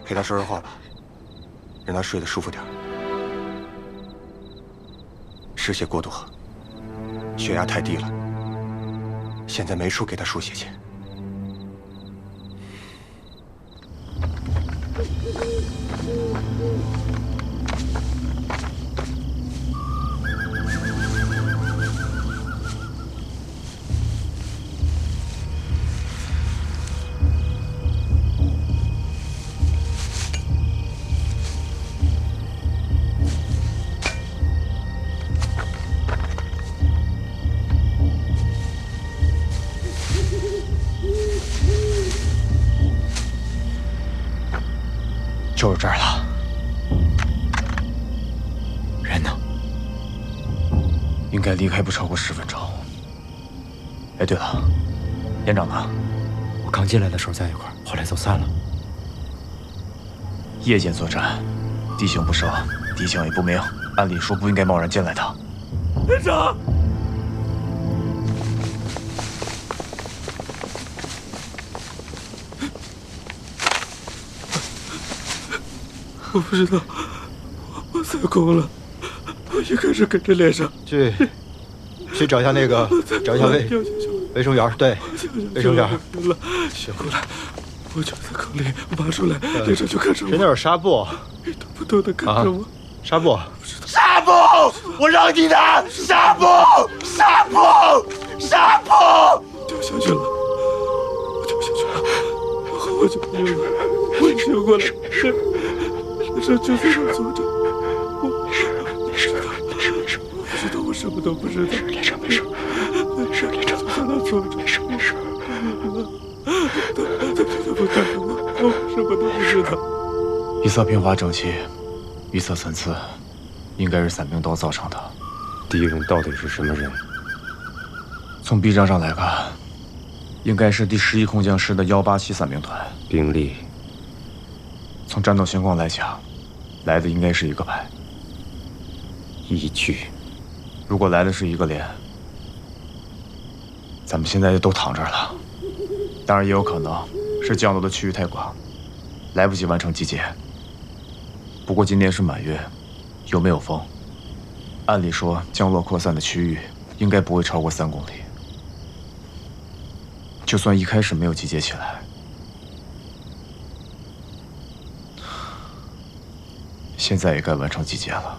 陪他说说话吧，让他睡得舒服点。失血过多，血压太低了，现在没处给他输血去。就是这儿了。人呢？应该离开不超过10分钟。哎，对了，连长呢？我刚进来的时候在一块儿，后来走散了。夜间作战，地形不熟，地形也不明，按理说不应该贸然进来的。连长。 我不知道，我踩空了。我一开始跟着连长去找一下那个，找一下卫生员，对，卫生员。醒过来，我就在坑里挖出来，连长就看着我。谁那有纱布？一动不动的看着我。纱布，纱布，我让你的纱布，纱布，纱布，掉下去了，我掉下去了，然后我就没有了，我醒过来，连长就在那坐着，我不知道，我什么都不知道。连长没事，连长就在那坐着，没事。他不看着我，我什么都不知道。一侧平滑整齐，一侧参差，应该是伞兵刀造成的。敌人到底是什么人？从臂章上来看，应该是第11空降师的187伞兵团。兵力？从战斗情况来讲，来的应该是一个排。依据，如果来的是一个连，咱们现在就都躺这儿了。当然，也有可能是降落的区域太广，来不及完成集结。不过今年是满月，又没有风，按理说降落扩散的区域应该不会超过3公里。就算一开始没有集结起来，现在也该完成集结了。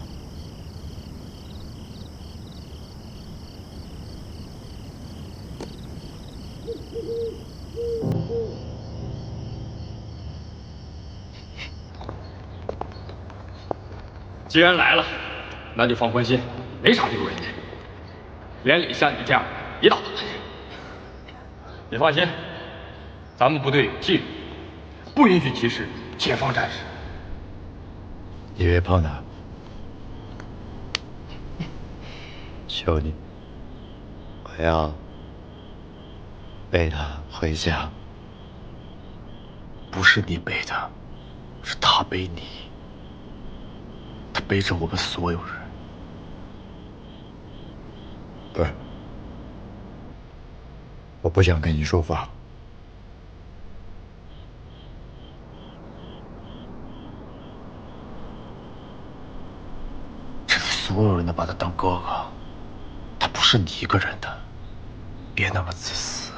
既然来了，那就放宽心，没啥丢人的。连里像你这样一大把人，你放心，咱们部队有纪律，不允许歧视解放战士。你别碰他，求你，我要背他回家。不是你背他，是他背你。他背着我们所有人。不是，我不想跟你说话。这里所有人都把他当哥哥，他不是你一个人的，别那么自私。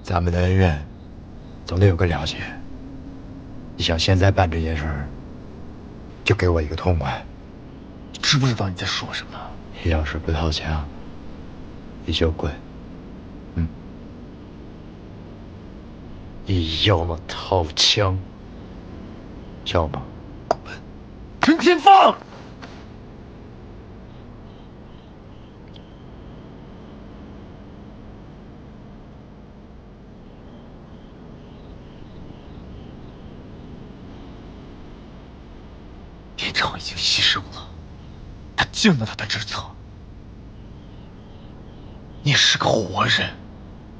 咱们的恩怨总得有个了结。你想现在办这件事儿，就给我一个痛快。你知不知道你在说什么？你要是不掏枪，你就滚。你要么掏枪，要么滚。陈天放！连长已经牺牲了，他尽了他的职责。你是个活人，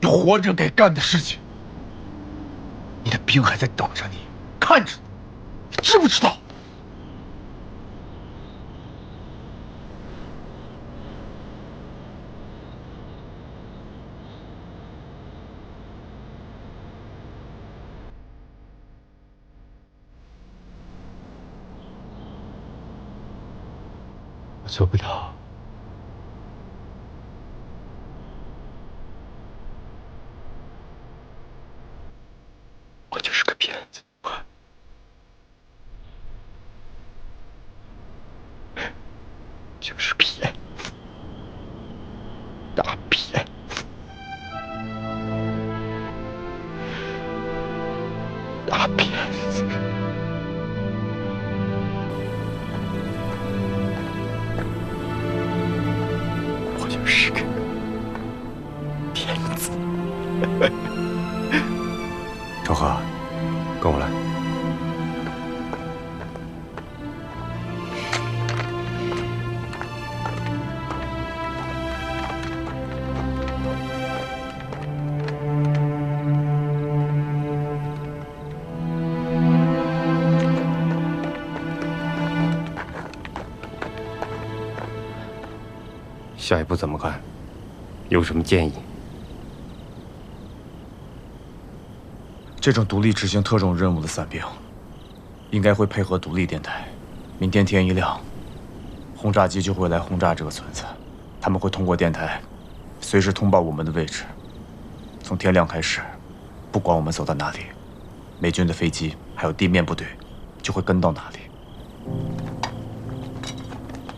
有活着该干的事情。你的兵还在等着你，看着你，你知不知道？我做不到。我就是个骗子。就是骗子，大骗子，大骗子。我就是个骗子。跟我来。下一步怎么干？有什么建议？这种独立执行特种任务的伞兵，应该会配合独立电台。明天天一亮，轰炸机就会来轰炸这个村子。他们会通过电台，随时通报我们的位置。从天亮开始，不管我们走到哪里，美军的飞机还有地面部队就会跟到哪里。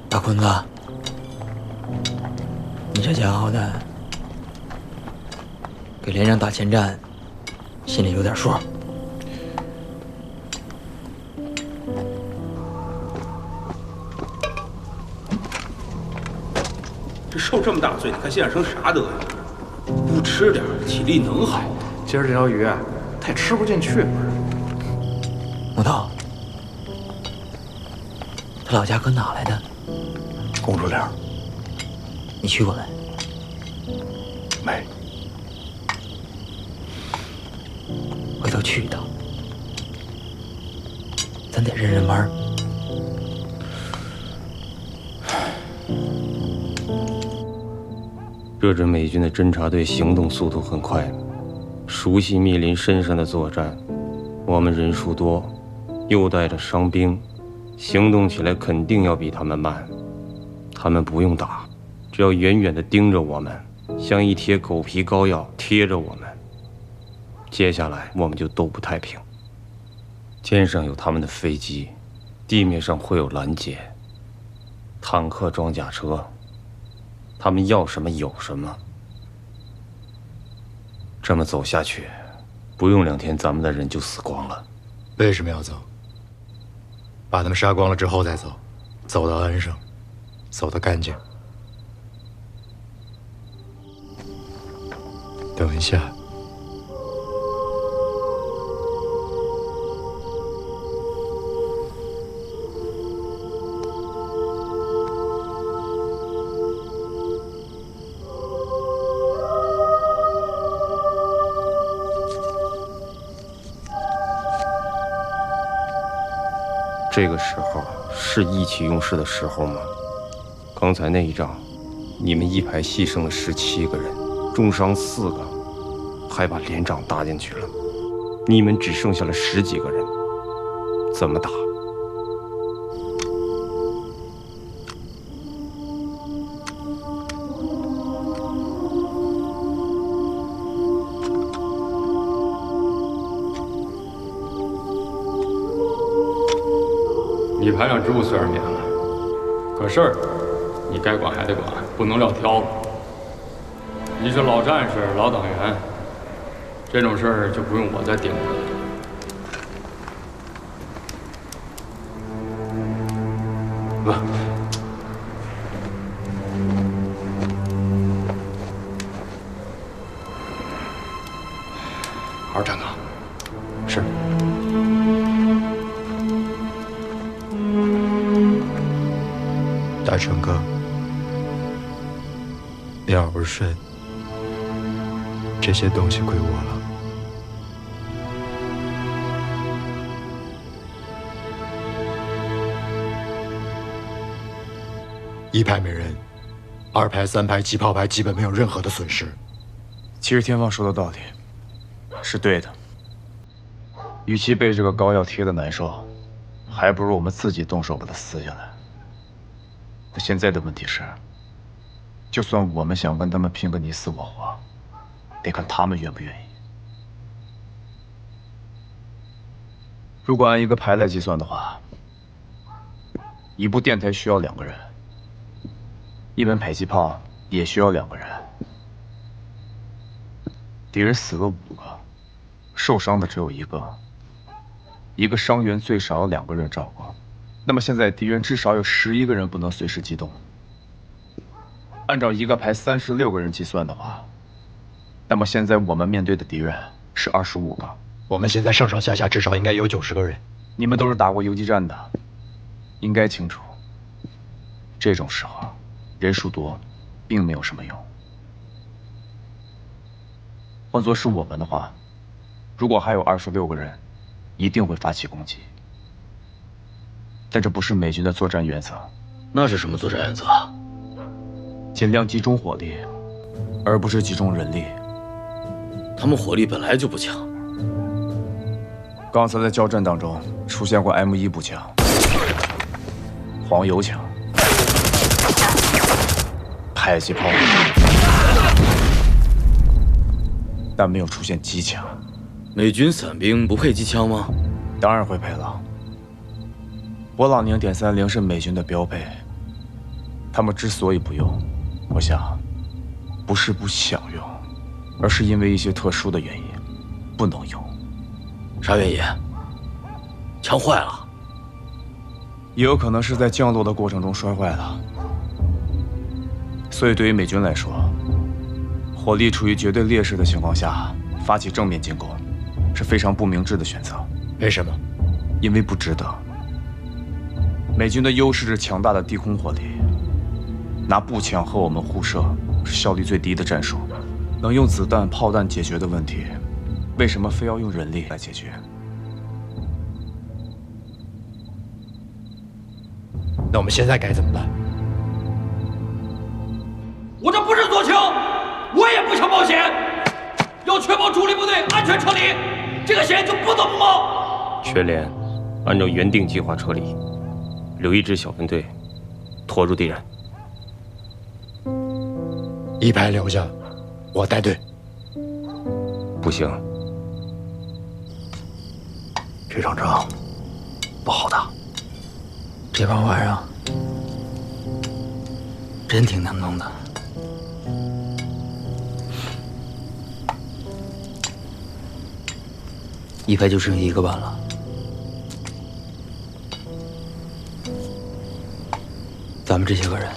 大坤子，你这家伙的，给连长打前站，心里有点数。这受这么大罪，你看现在成啥德行？不吃点体力能好？今儿这条鱼太吃不进去。木头，他老家搁哪来的？公主岭。你去过没？没。回头去一趟，咱得认认弯儿。这支美军的侦察队行动速度很快，熟悉密林深山的作战。我们人数多，又带着伤兵，行动起来肯定要比他们慢。他们不用打，只要远远地盯着我们，像一贴狗皮膏药贴着我们。接下来我们就都不太平。天上有他们的飞机，地面上会有拦截，坦克、装甲车。他们要什么有什么。这么走下去，不用2天，咱们的人就死光了。为什么要走？把他们杀光了之后再走，走得安生，走得干净。等一下。这个时候是意气用事的时候吗？刚才那一仗，你们一排牺牲了17个人，重伤4个，还把连长搭进去了。你们只剩下了10几个人，怎么打？李排长职务虽然免了，可事儿你该管还得管，不能撂挑子。你是老战士、老党员，这种事儿就不用我再盯着了。不，好好站岗。是。大成哥，你好好睡，这些东西归我了。1排没人，2排、3排机炮排基本没有任何的损失。其实天放说的道理是对的，与其被这个膏药贴的难受，还不如我们自己动手把它撕下来。可现在的问题是，就算我们想跟他们拼个你死我活，得看他们愿不愿意。如果按一个排来计算的话，一部电台需要2个人，一门迫击炮也需要2个人。敌人死了5个，受伤的只有1个，一个伤员最少有2个人照顾。那么现在敌人至少有11个人不能随时机动。按照一个排36个人计算的话，那么现在我们面对的敌人是25个，我们现在上上下下至少应该有90个人。你们都是打过游击战的，应该清楚，这种时候人数多并没有什么用。换作是我们的话，如果还有26个人，一定会发起攻击。但这不是美军的作战原则。那是什么作战原则？尽量集中火力，而不是集中人力。他们火力本来就不强。刚才在交战当中出现过 M1步枪、黄油枪、迫击炮，但没有出现机枪。美军伞兵不配机枪吗？当然会配了。勃朗宁.30是美军的标配，他们之所以不用，我想不是不想用，而是因为一些特殊的原因不能用。啥原因？枪坏了？也有可能是在降落的过程中摔坏了。所以对于美军来说，火力处于绝对劣势的情况下发起正面进攻是非常不明智的选择。为什么？因为不值得。美军的优势是强大的低空火力，拿步枪和我们互射是效率最低的战术。能用子弹、炮弹解决的问题，为什么非要用人力来解决？那我们现在该怎么办？我这不是做球，我也不想冒险。要确保主力部队安全撤离，这个险就不得不冒。全连按照原定计划撤离，留一支小分队拖住敌人。一排留下，我带队。不行，这场仗不好打。这帮玩意儿真挺能弄的。一排就剩1个班了，咱们这些个人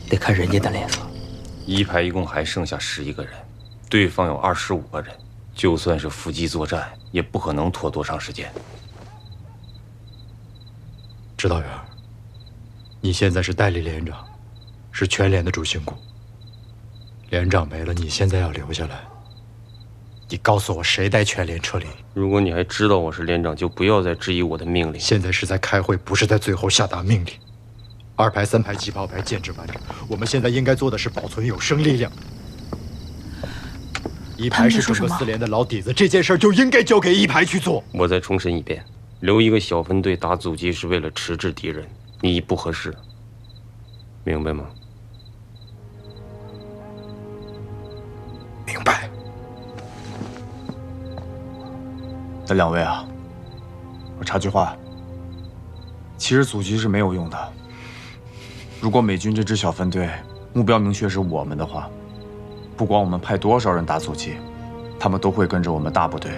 得看人家的脸色。一排一共还剩下11个人，对方有25个人，就算是伏击作战，也不可能拖多长时间。指导员，你现在是代理连长，是全连的主心骨。连长没了，你现在要留下来。你告诉我，谁带全连撤离？如果你还知道我是连长，就不要再质疑我的命令。现在是在开会，不是在最后下达命令。2排、3排、机炮排建制完整，我们现在应该做的是保存有生力量。1排是整个4连的老底子，这件事就应该交给1排去做。我再重申一遍，留一个小分队打阻击是为了迟滞敌人，你不合适，明白吗？明白。那2位啊，我插句话，其实阻击是没有用的。如果美军这支小分队目标明确是我们的话，不管我们派多少人打阻击，他们都会跟着我们大部队。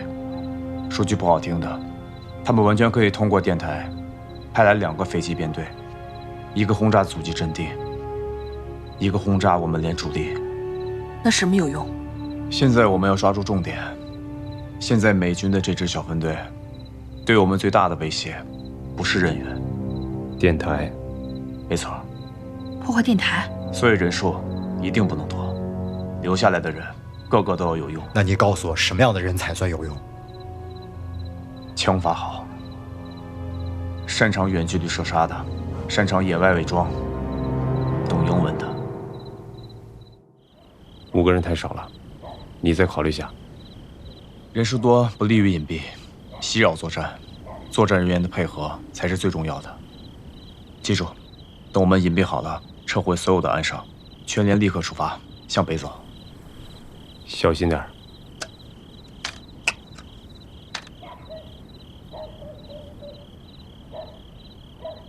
说句不好听的，他们完全可以通过电台派来2个飞机编队，一个轰炸阻击阵地，一个轰炸我们连主力。那什么有用？现在我们要抓住重点。现在美军的这支小分队，对我们最大的威胁，不是人员，电台。没错。破坏电台，所以人数一定不能多，留下来的人个个都要有用。那你告诉我，什么样的人才算有用？枪法好，擅长远距离射杀的，擅长野外伪装，懂英文的。 5个人太少了，你再考虑下。人数多不利于隐蔽，袭扰作战，作战人员的配合才是最重要的。记住，等我们隐蔽好了，撤回所有的暗哨，全连立刻出发，向北走。小心点。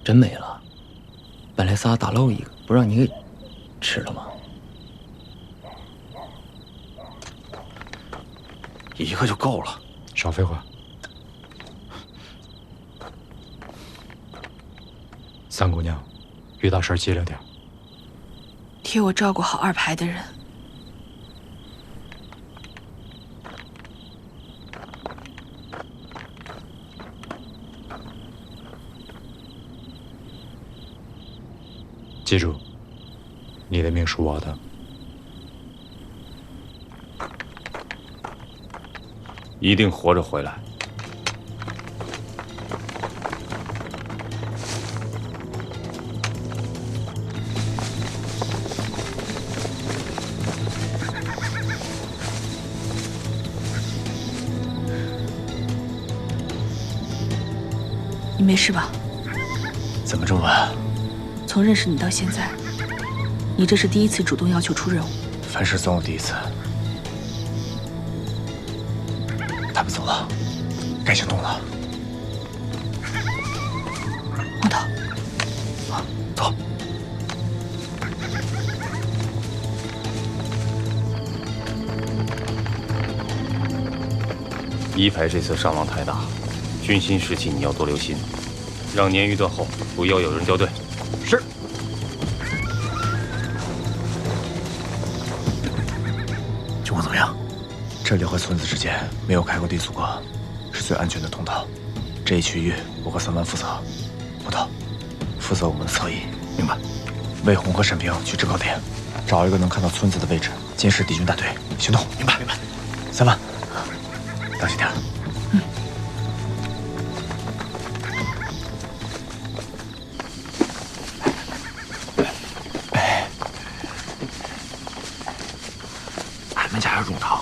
真没了，本来仨打漏一个，不让你给吃了吗？ 1个就够了，少废话。三姑娘，遇到事儿机灵点。替我照顾好2排的人。记住，你的命是我的。一定活着回来。你没事吧？怎么这么晚？从认识你到现在，你这是第一次主动要求出任务。凡事总有第一次。他们走了，该行动了。木头，走。一排这次伤亡太大，军心士气你要多留心，让鲶鱼断后，不要有人掉队。是。情况怎么样？这里和村子之间没有开过地阻隔，是最安全的通道。这一区域我和3班负责，木头负责我们的侧翼。明白。魏红和沈平去制高点，找一个能看到村子的位置，监视敌军大队。行动。明白。明白。3班，当心点。俺们家有种糖，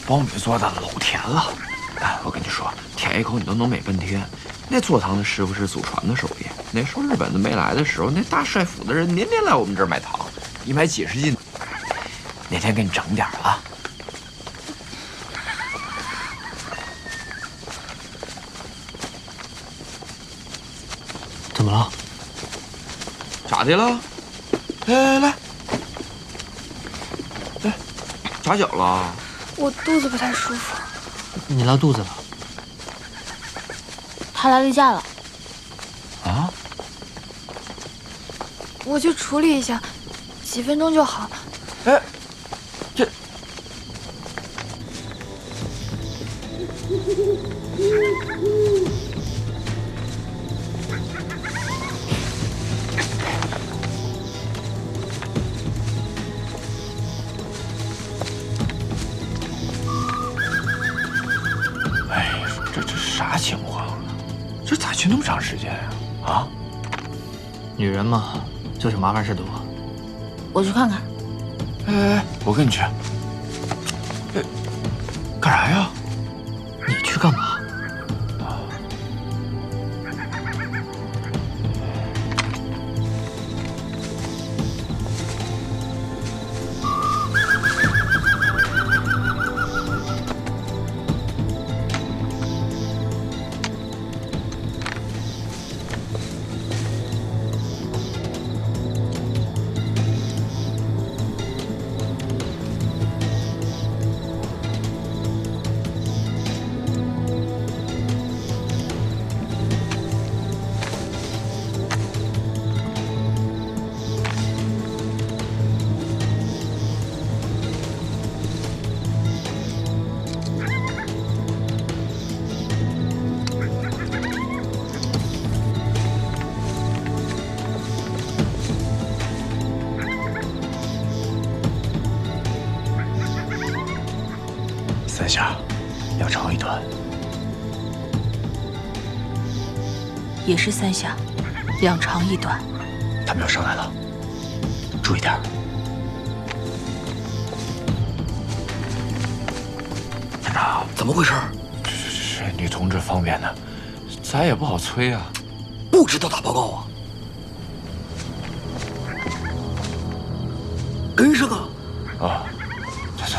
苞米做的老甜了。哎，我跟你说，舔一口你都能美半天。那做糖的师傅是祖传的手艺。那时候日本子没来的时候，那大帅府的人年年来我们这儿买糖，一买几十斤。哪天给你整点啊？怎么了？咋的了？来，扎脚了？我肚子不太舒服。你拉肚子了？他来例假了。啊？我去处理一下，几分钟就好。哎，这。这啥情况啊？这咋去那么长时间呀？啊？女人嘛，就是麻烦事多。我去看看。哎，我跟你去。干啥呀？你去干嘛？3下，2长1短，也是3下，2长1短。他们要上来了，注意点。团长，怎么回事？是女同志方便的，咱也不好催啊。不知道打报告啊？跟上啊！啊，走。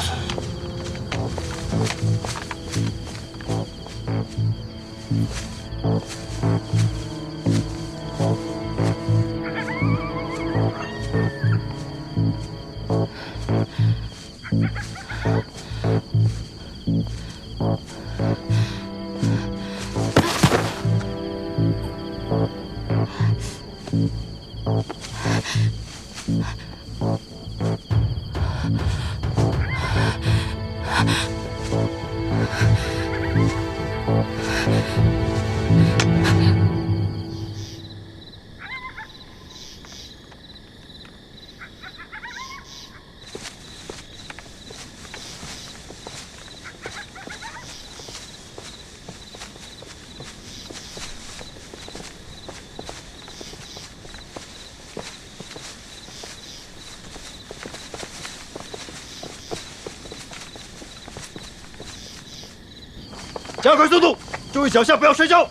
加快速度，注意脚下不要摔跤，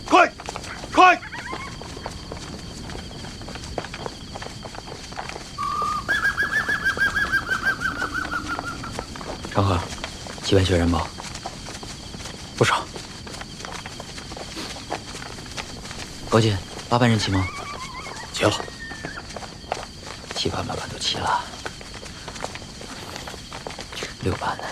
快，快！长河，几万血人吧？不少。高进，8班人齐吗？齐了。 7班、8班都齐了，6班呢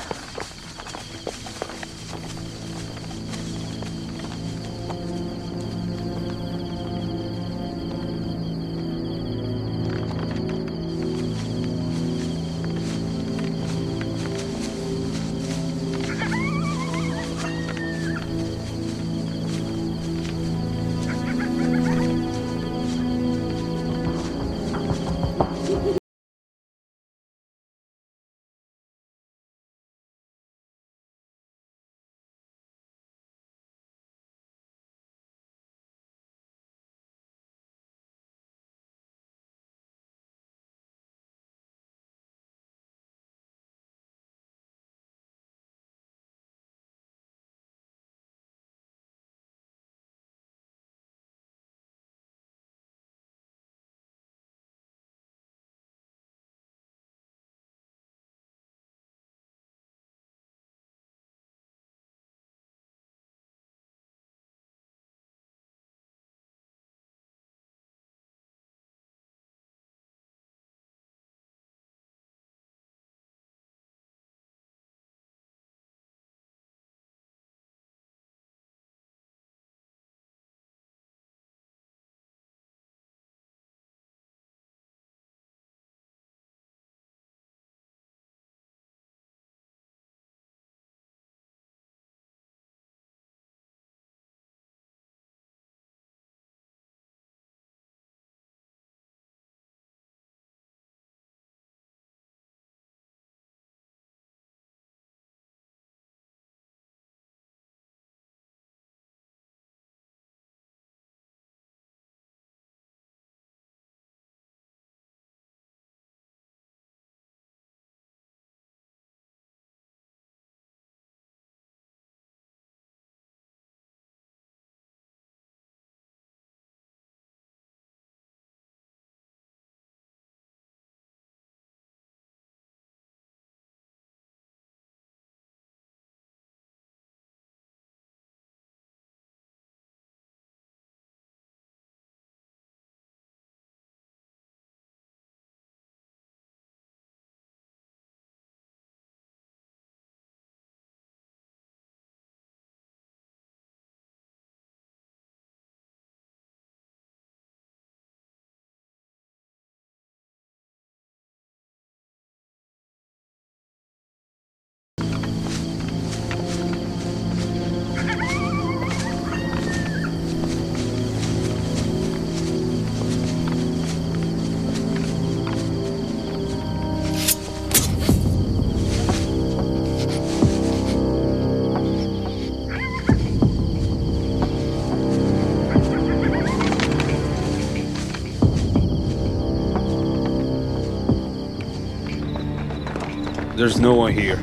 ？There's no one here.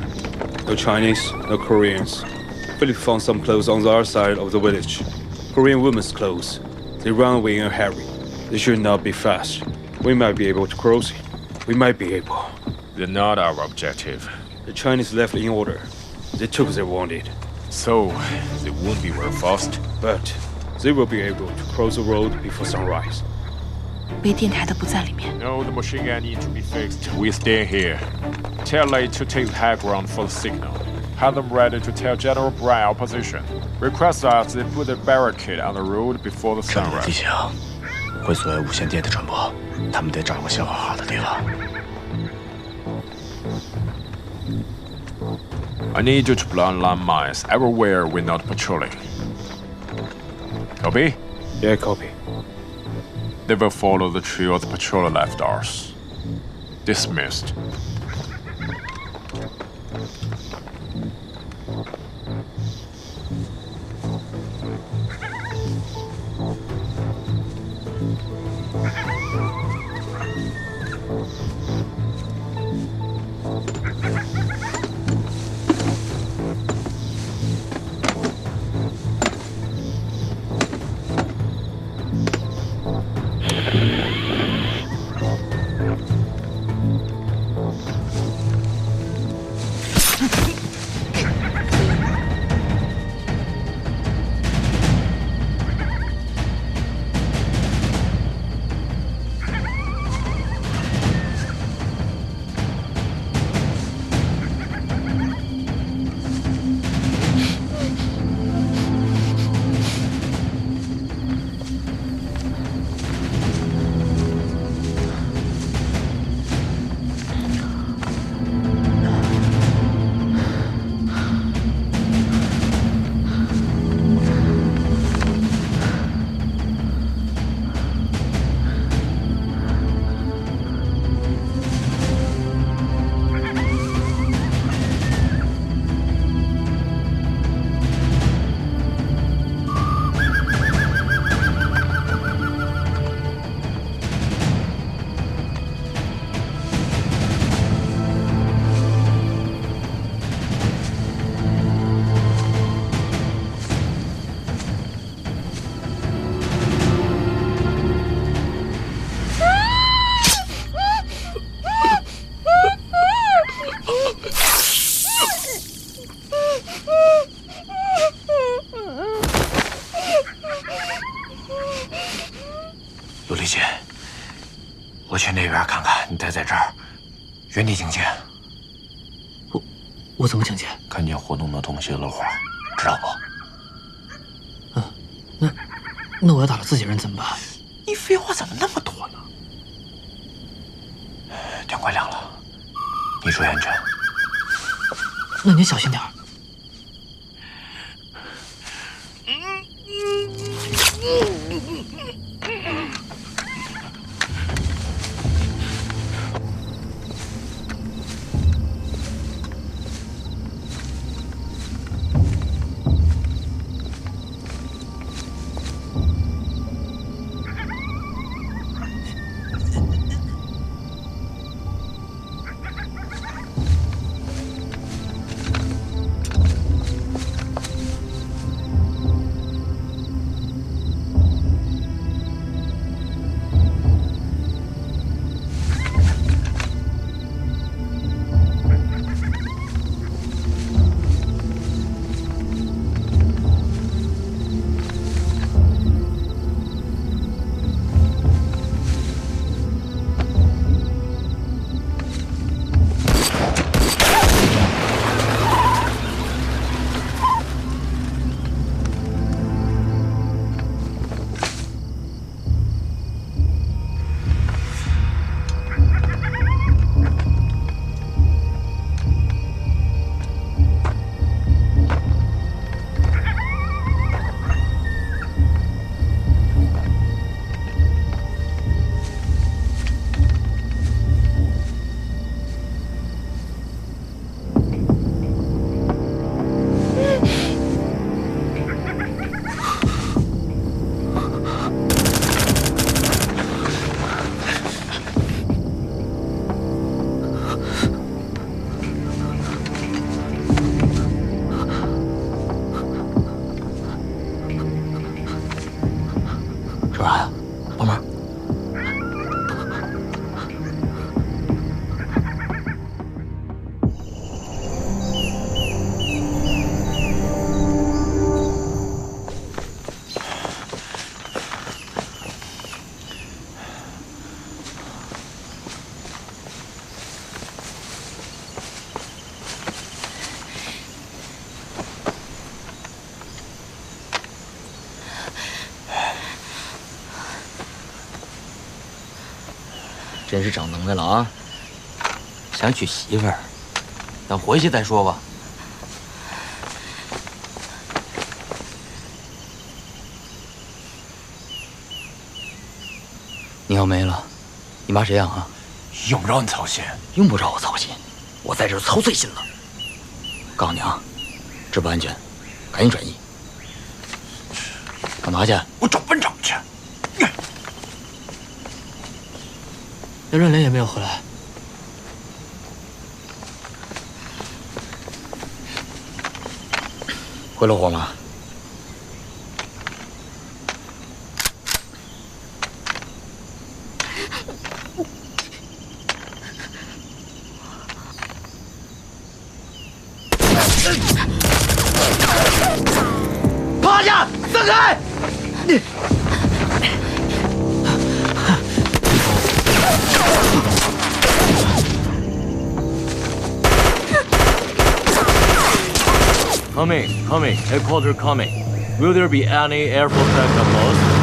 No Chinese, no Koreans. Philip found some clothes on the other side of the village. Korean women's clothes. They run away in a hurry. They should not be fast. We might be able to cross it. We might be able. They're not our objective. The Chinese left in order. They took their wanted. So, they won't be very fast. But they will be able to cross the road before sunrise. 背电台的不在里面。 No, the machine gun needs to be fixed. We stay here. Tell Lei to take the high ground for the signal. Have them ready to tell General Brown our position. Request that they put a barricade on the road before the 地 sunrise. 形会阻碍无线电的传播，他们得找个消化好的地方。 I need you to plant landmines everywhere we're not patrolling. Copy? Yeah, copy. They will follow the trail the patroller left us. Dismissed. 我去那边看看，你待在这儿，原地警戒。我怎么警戒？看见活动的东西漏火，知道不？那我要打了自己人怎么办？你废话怎么那么多呢？天快亮了，你注意安全。那您小心点儿。真是长能耐了啊！想娶媳妇儿，等回去再说吧。你要没了，你妈谁养啊？用不着你操心，用不着我操心，我在这儿操碎心了。告诉你啊，这不安全，赶紧转移。干嘛去？我找班长去。那润莲也没有回来。回了火吗？趴下，散开！Coming. Headquarters coming. Will there be any air force backup lost?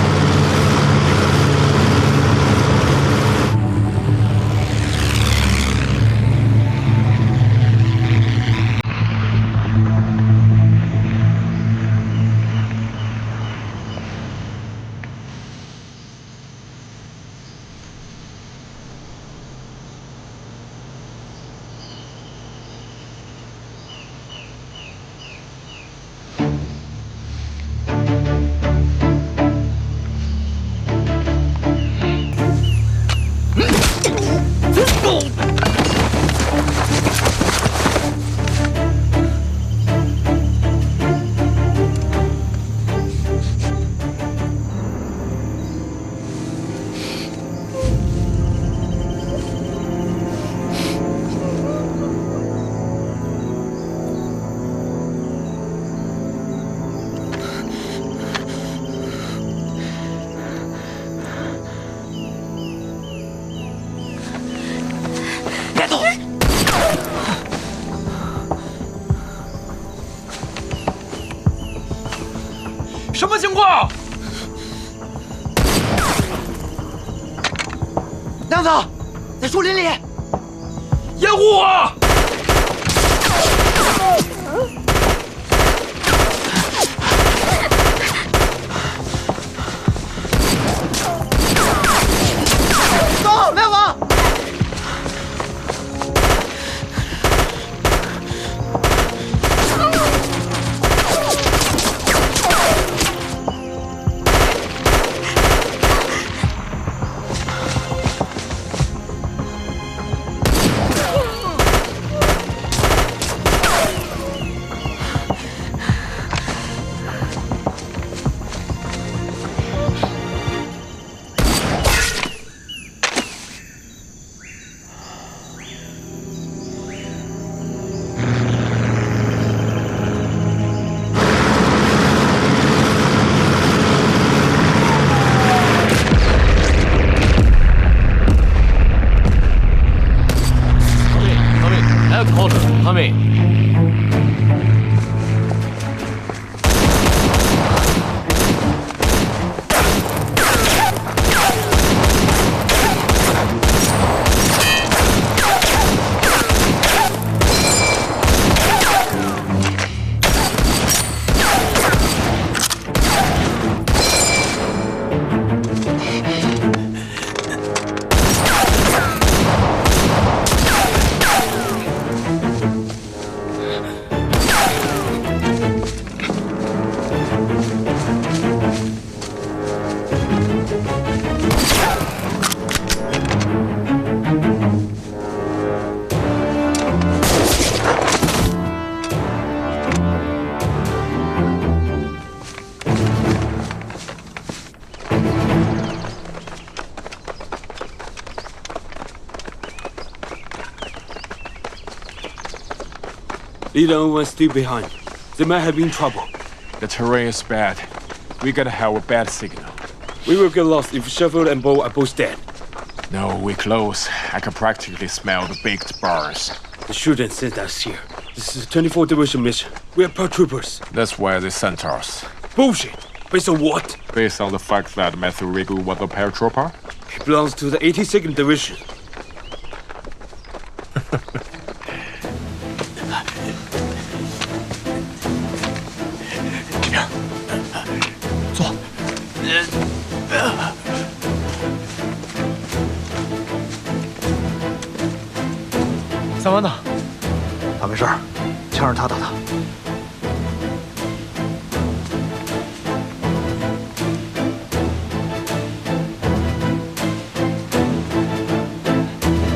什么情况？娘子，在树林里，掩护我！走，亮子。 Leader Owen's still behind. They might have been in trouble. The terrain is bad. We gotta have a bad signal. We will get lost if Sheffield and Bo are both dead. No, we're close. I can practically smell the baked bars. They shouldn't send us here. This is a 24th Division mission. We are paratroopers. That's why they sent us. Bullshit! Based on what? Based on the fact that Matthew Riggle was a paratrooper? He belongs to the 82nd Division. 三湾呢？他没事儿，枪是他打的。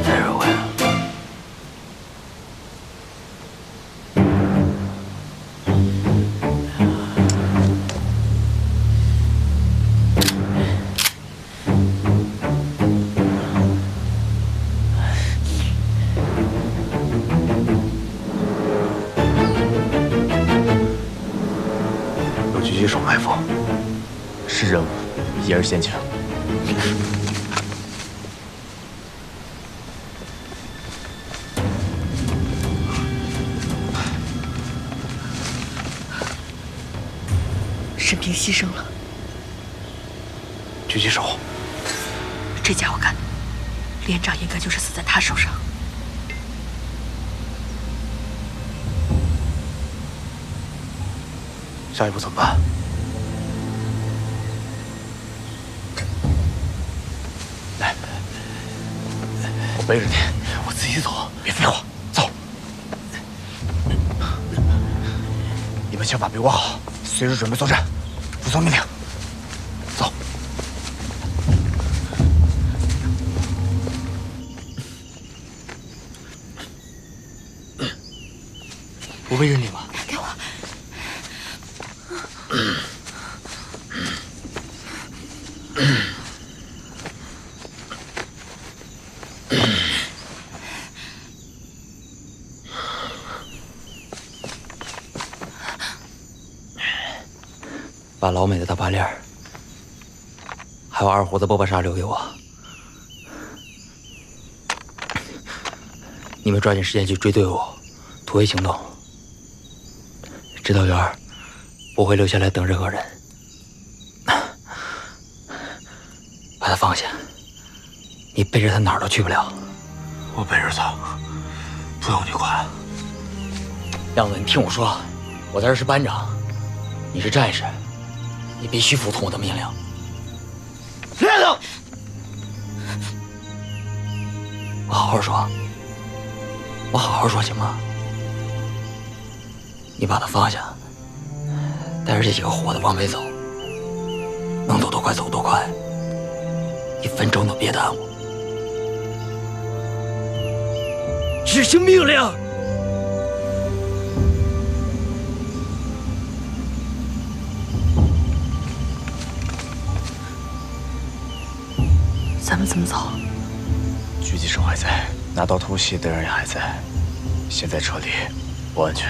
再让我呀！狙击手埋伏，是任务，也是陷阱。沈平牺牲了，狙击手，这家伙干的，连长应该就是死在他手上。下一步怎么办？来，我背着你，我自己走，别废话，走。你们先把背挂好，随时准备作战，服从命令。走。我背着你吧。给我。把老美的大八链还有二胡子波巴沙留给我。你们抓紧时间去追队伍，突围行动。指导员不会留下来等任何人，把他放下，你背着他哪儿都去不了。我背着他，不用你管。亮子，你听我说，我在这是班长，你是战士，你必须服从我的命令。亮子，我好好说，我好好说行吗？你把他放下，带着这几个活的往北走，能走多快走多快，1分钟都别耽误。执行命令。咱们怎么走？狙击手还在，拿刀偷袭的人也还在。现在撤离，不安全。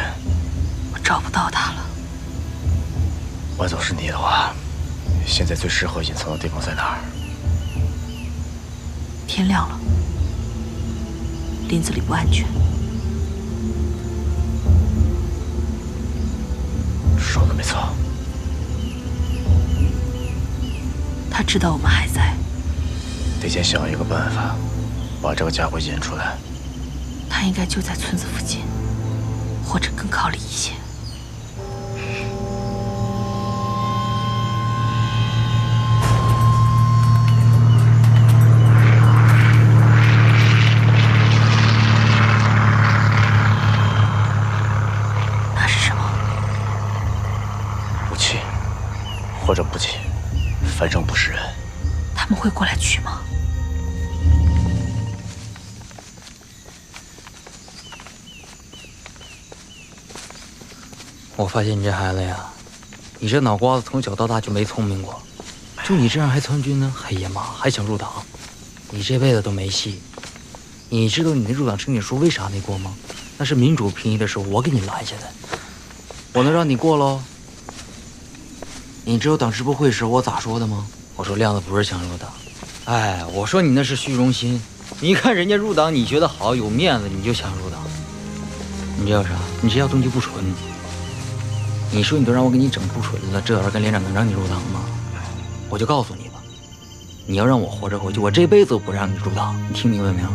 我找不到他了。我要是你的话，现在最适合隐藏的地方在哪儿？天亮了，林子里不安全。说的没错。他知道我们还在，得先想一个办法，把这个家伙引出来。他应该就在村子附近，或者更靠里一些。那是什么？武器，或者补给，反正不是人。他们会过来取吗？我发现你这孩子呀，你这脑瓜子从小到大就没聪明过，就你这样还参军呢？哎呀妈，还想入党？你这辈子都没戏。你知道你那入党申请书为啥没过吗？那是民主评议的时候我给你拦下的，我能让你过喽？你知道党支部会时我咋说的吗？我说亮子不是想入党，哎，我说你那是虚荣心。你看人家入党，你觉得好有面子，你就想入党。你要啥？你这要动机不纯。你说你都让我给你整不纯了，这玩意儿跟连长能让你入党吗？我就告诉你吧，你要让我活着回去，我这辈子都不让你入党，你听明白没有？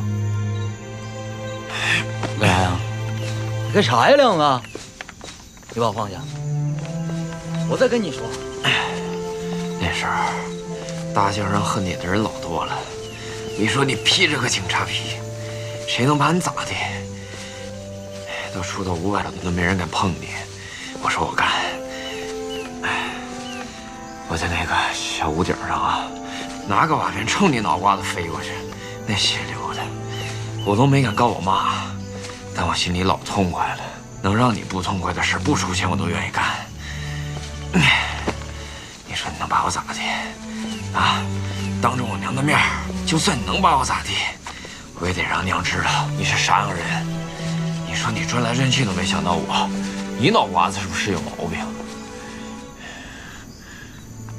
干啥呀？你干啥呀，亮子？你把我放下！我再跟你说，那时候大街上恨你的人老多了，你说你披着个警察皮，谁能把你咋的？都出到500了，都没人敢碰你。我说我干，我在那个小屋顶上啊，拿个瓦片冲你脑瓜子飞过去，那血流的，我都没敢告我妈，但我心里老痛快了。能让你不痛快的事，不出钱我都愿意干。你说你能把我咋的？啊，当着我娘的面，就算你能把我咋地，我也得让娘知道你是啥样人。你说你转来转去都没想到我。你脑瓜子是不是有毛病？